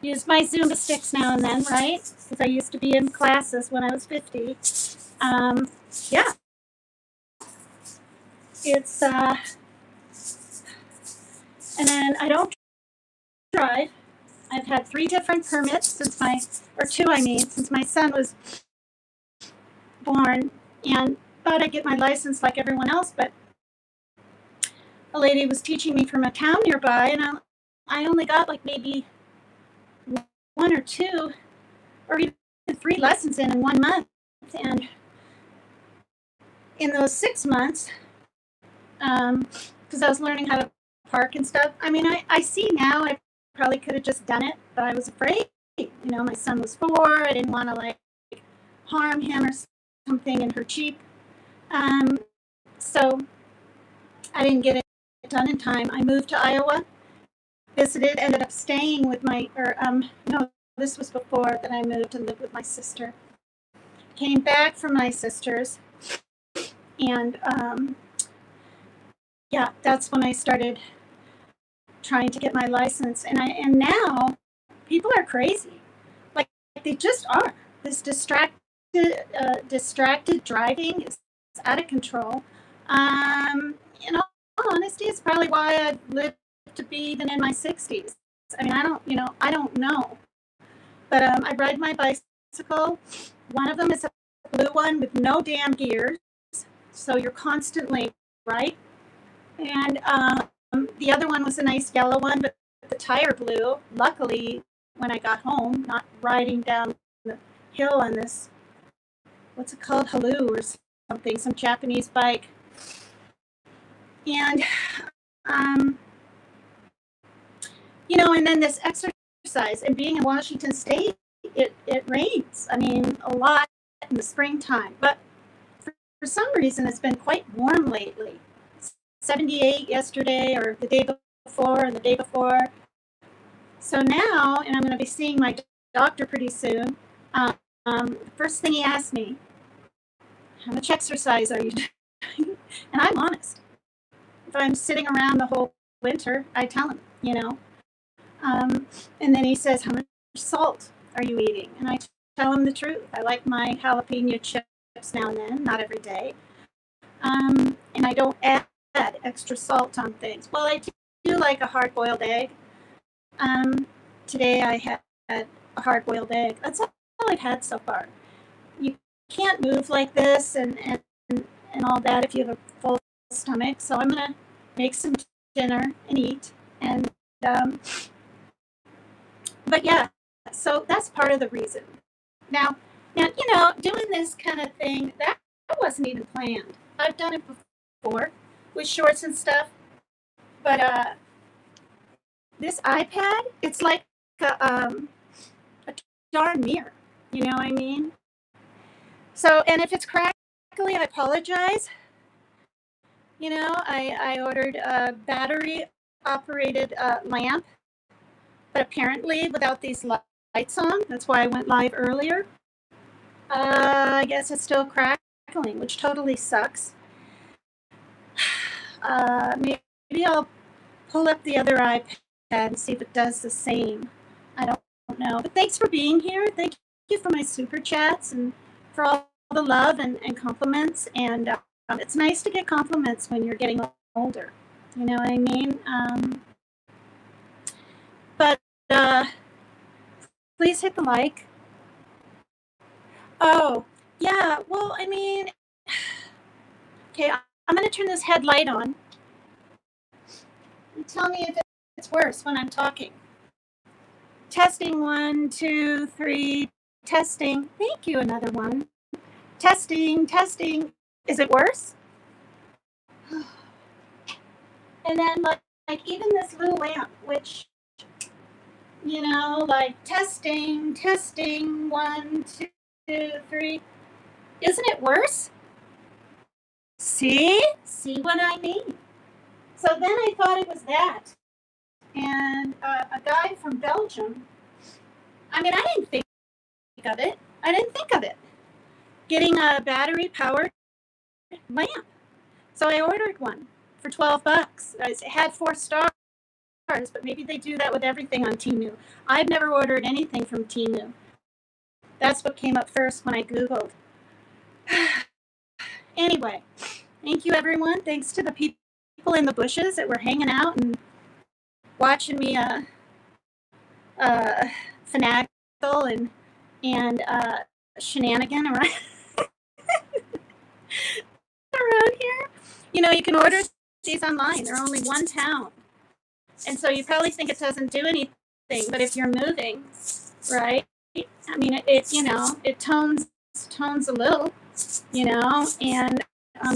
use my Zumba sticks now and then, right? Because I used to be in classes when I was 50. Yeah. It's, and then I don't drive. I've had 3 different permits since my son was born, and thought I'd get my license like everyone else, but a lady was teaching me from a town nearby, and I only got like maybe 1 or 2 or even 3 lessons in 1 month. And in those 6 months, because I was learning how to park and stuff, I see now I probably could have just done it, but I was afraid. My son was 4. I didn't want to like harm him or something in her Jeep. So I didn't get it done in time. I moved to Iowa, visited, ended up staying with this was before that I moved and lived with my sister. Came back from my sister's, and that's when I started trying to get my license. And now people are crazy. Like they just are. This distracted driving is out of control. In all honesty, it's probably why I've lived to be even in my 60s. I don't know. But I ride my bicycle. One of them is a blue one with no damn gears, so you're constantly right. And the other one was a nice yellow one, but the tire blew. Luckily, when I got home, not riding down the hill on this, what's it called, Halu or something, some Japanese bike. And and then this exercise, and being in Washington State, it rains. A lot in the springtime, but for some reason it's been quite warm lately. 78 yesterday, or the day before, and the day before. So now, and I'm going to be seeing my doctor pretty soon, First thing he asked me, how much exercise are you doing? And I'm honest. If I'm sitting around the whole winter, I tell him, you know. And then he says, how much salt are you eating? And I tell him the truth. I like my jalapeno chips now and then, not every day. And I don't add extra salt on things. Well, I do like a hard-boiled egg. Today I had a hard-boiled egg. That's all I've had so far. You can't move like this and all that if you have a full stomach. So I'm gonna make some dinner and eat. And but yeah, so that's part of the reason. Now, you know, doing this kind of thing that wasn't even planned. I've done it before with shorts and stuff, but this iPad, it's like a darn mirror. You know what I mean? So, and if it's crackly, I apologize. You know, I ordered a battery operated lamp, but apparently without these lights on. That's why I went live earlier. I guess it's still crackling, which totally sucks. Maybe I'll pull up the other iPad and see if it does the same. I don't know. But thanks for being here. Thank you for my super chats and for all the love and compliments. And it's nice to get compliments when you're getting older. You know what I mean? But please hit the like. Oh, yeah. Well, I mean, okay, I'm going to turn this headlight on. And tell me if it's worse when I'm talking. Testing 1, 2, 3. Testing. Thank you. Another one. Testing. Is it worse? And then like even this little lamp, which, you know, like testing. 1, 2, 3. Isn't it worse? See what I mean? So then I thought it was that. And a guy from Belgium, I mean, I didn't think of it. Getting a battery powered lamp. So I ordered one for $12. It had 4 stars, but maybe they do that with everything on Temu. I've never ordered anything from Temu. That's what came up first when I Googled. Anyway, thank you, everyone. Thanks to the people in the bushes that were hanging out and watching me finagle and shenanigan around here. You know, you can order these online. They're only £1. And so you probably think it doesn't do anything, but if you're moving, right? I mean, it you know, it tones a little, you know, and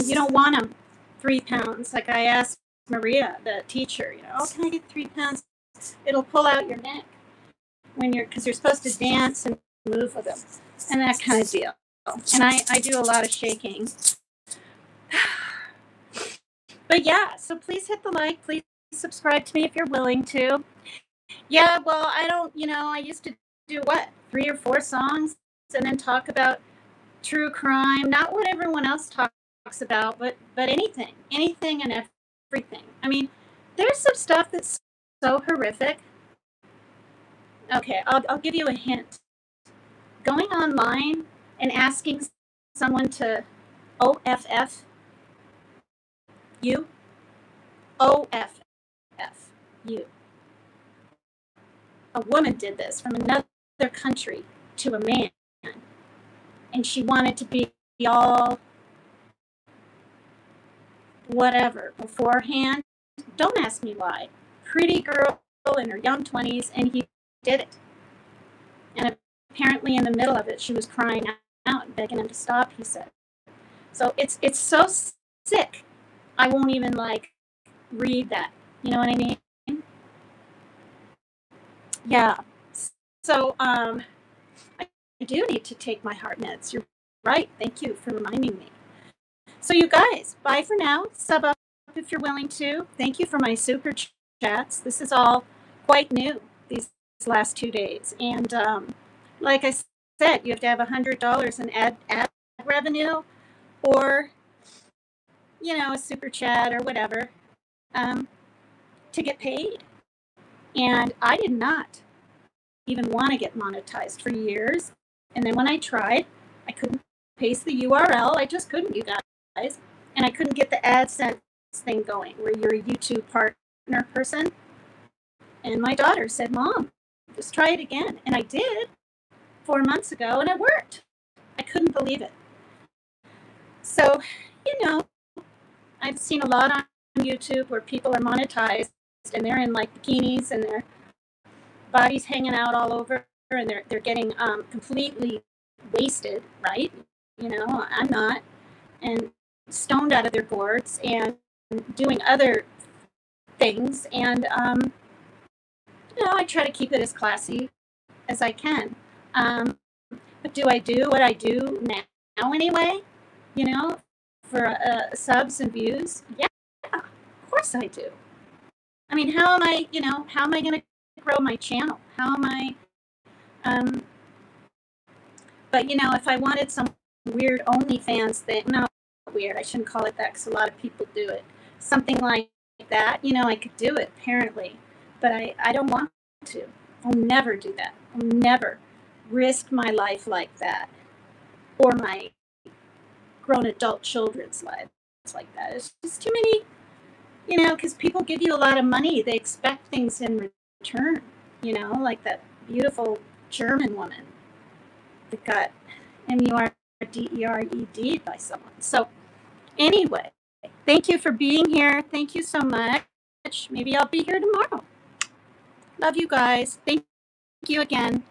you don't want them 3 pounds. Like I asked Maria, the teacher, you know, oh, can I get 3 pounds? It'll pull out your neck because you're supposed to dance and move with them and that kind of deal. And I do a lot of shaking. But yeah, so please hit the like, please subscribe to me if you're willing to. Yeah, well, I don't, you know, I used to do 3 or 4 songs and then talk about true crime, not what everyone else talks about, but anything and everything. I mean, there's some stuff that's so horrific. Okay, I'll give you a hint. Going online and asking someone to OFF you, OFF you. A woman did this from another country to a man, and she wanted to be all whatever beforehand. Don't ask me why. Pretty girl in her young 20s, and he did it. And apparently in the middle of it, she was crying out and begging him to stop, he said. So it's so sick, I won't even read that. You know what I mean? Yeah. So I do need to take my heart meds. You're right. Thank you for reminding me. So you guys, bye for now. Sub up if you're willing to. Thank you for my super chats. This is all quite new these last 2 days. And like I said, you have to have $100 in ad revenue, or a super chat or whatever, to get paid. And I did not even want to get monetized for years. And then when I tried, I couldn't paste the URL. I just couldn't, you guys. And I couldn't get the AdSense thing going where you're a YouTube partner person. And my daughter said, Mom, just try it again. And I did 4 months ago, and it worked. I couldn't believe it. So, I've seen a lot on YouTube where people are monetized and they're in like bikinis and their bodies hanging out all over, and they're getting completely wasted, right? I'm not, and stoned out of their gourds and doing other things, and I try to keep it as classy as I can. But do I do what I do now anyway? For subs and views? Yeah, of course I do. I mean, how am I going to grow my channel? How am I? But if I wanted some weird OnlyFans thing, no, weird. I shouldn't call it that because a lot of people do it. Something like that, I could do it apparently, but I don't want to. I'll never do that. I'll never risk my life like that, or my grown adult children's lives like that. It's just too many, because people give you a lot of money. They expect things in return, like that beautiful German woman that got MURDERED by someone. So anyway, thank you for being here. Thank you so much. Maybe I'll be here tomorrow. Love you guys. Thank you again.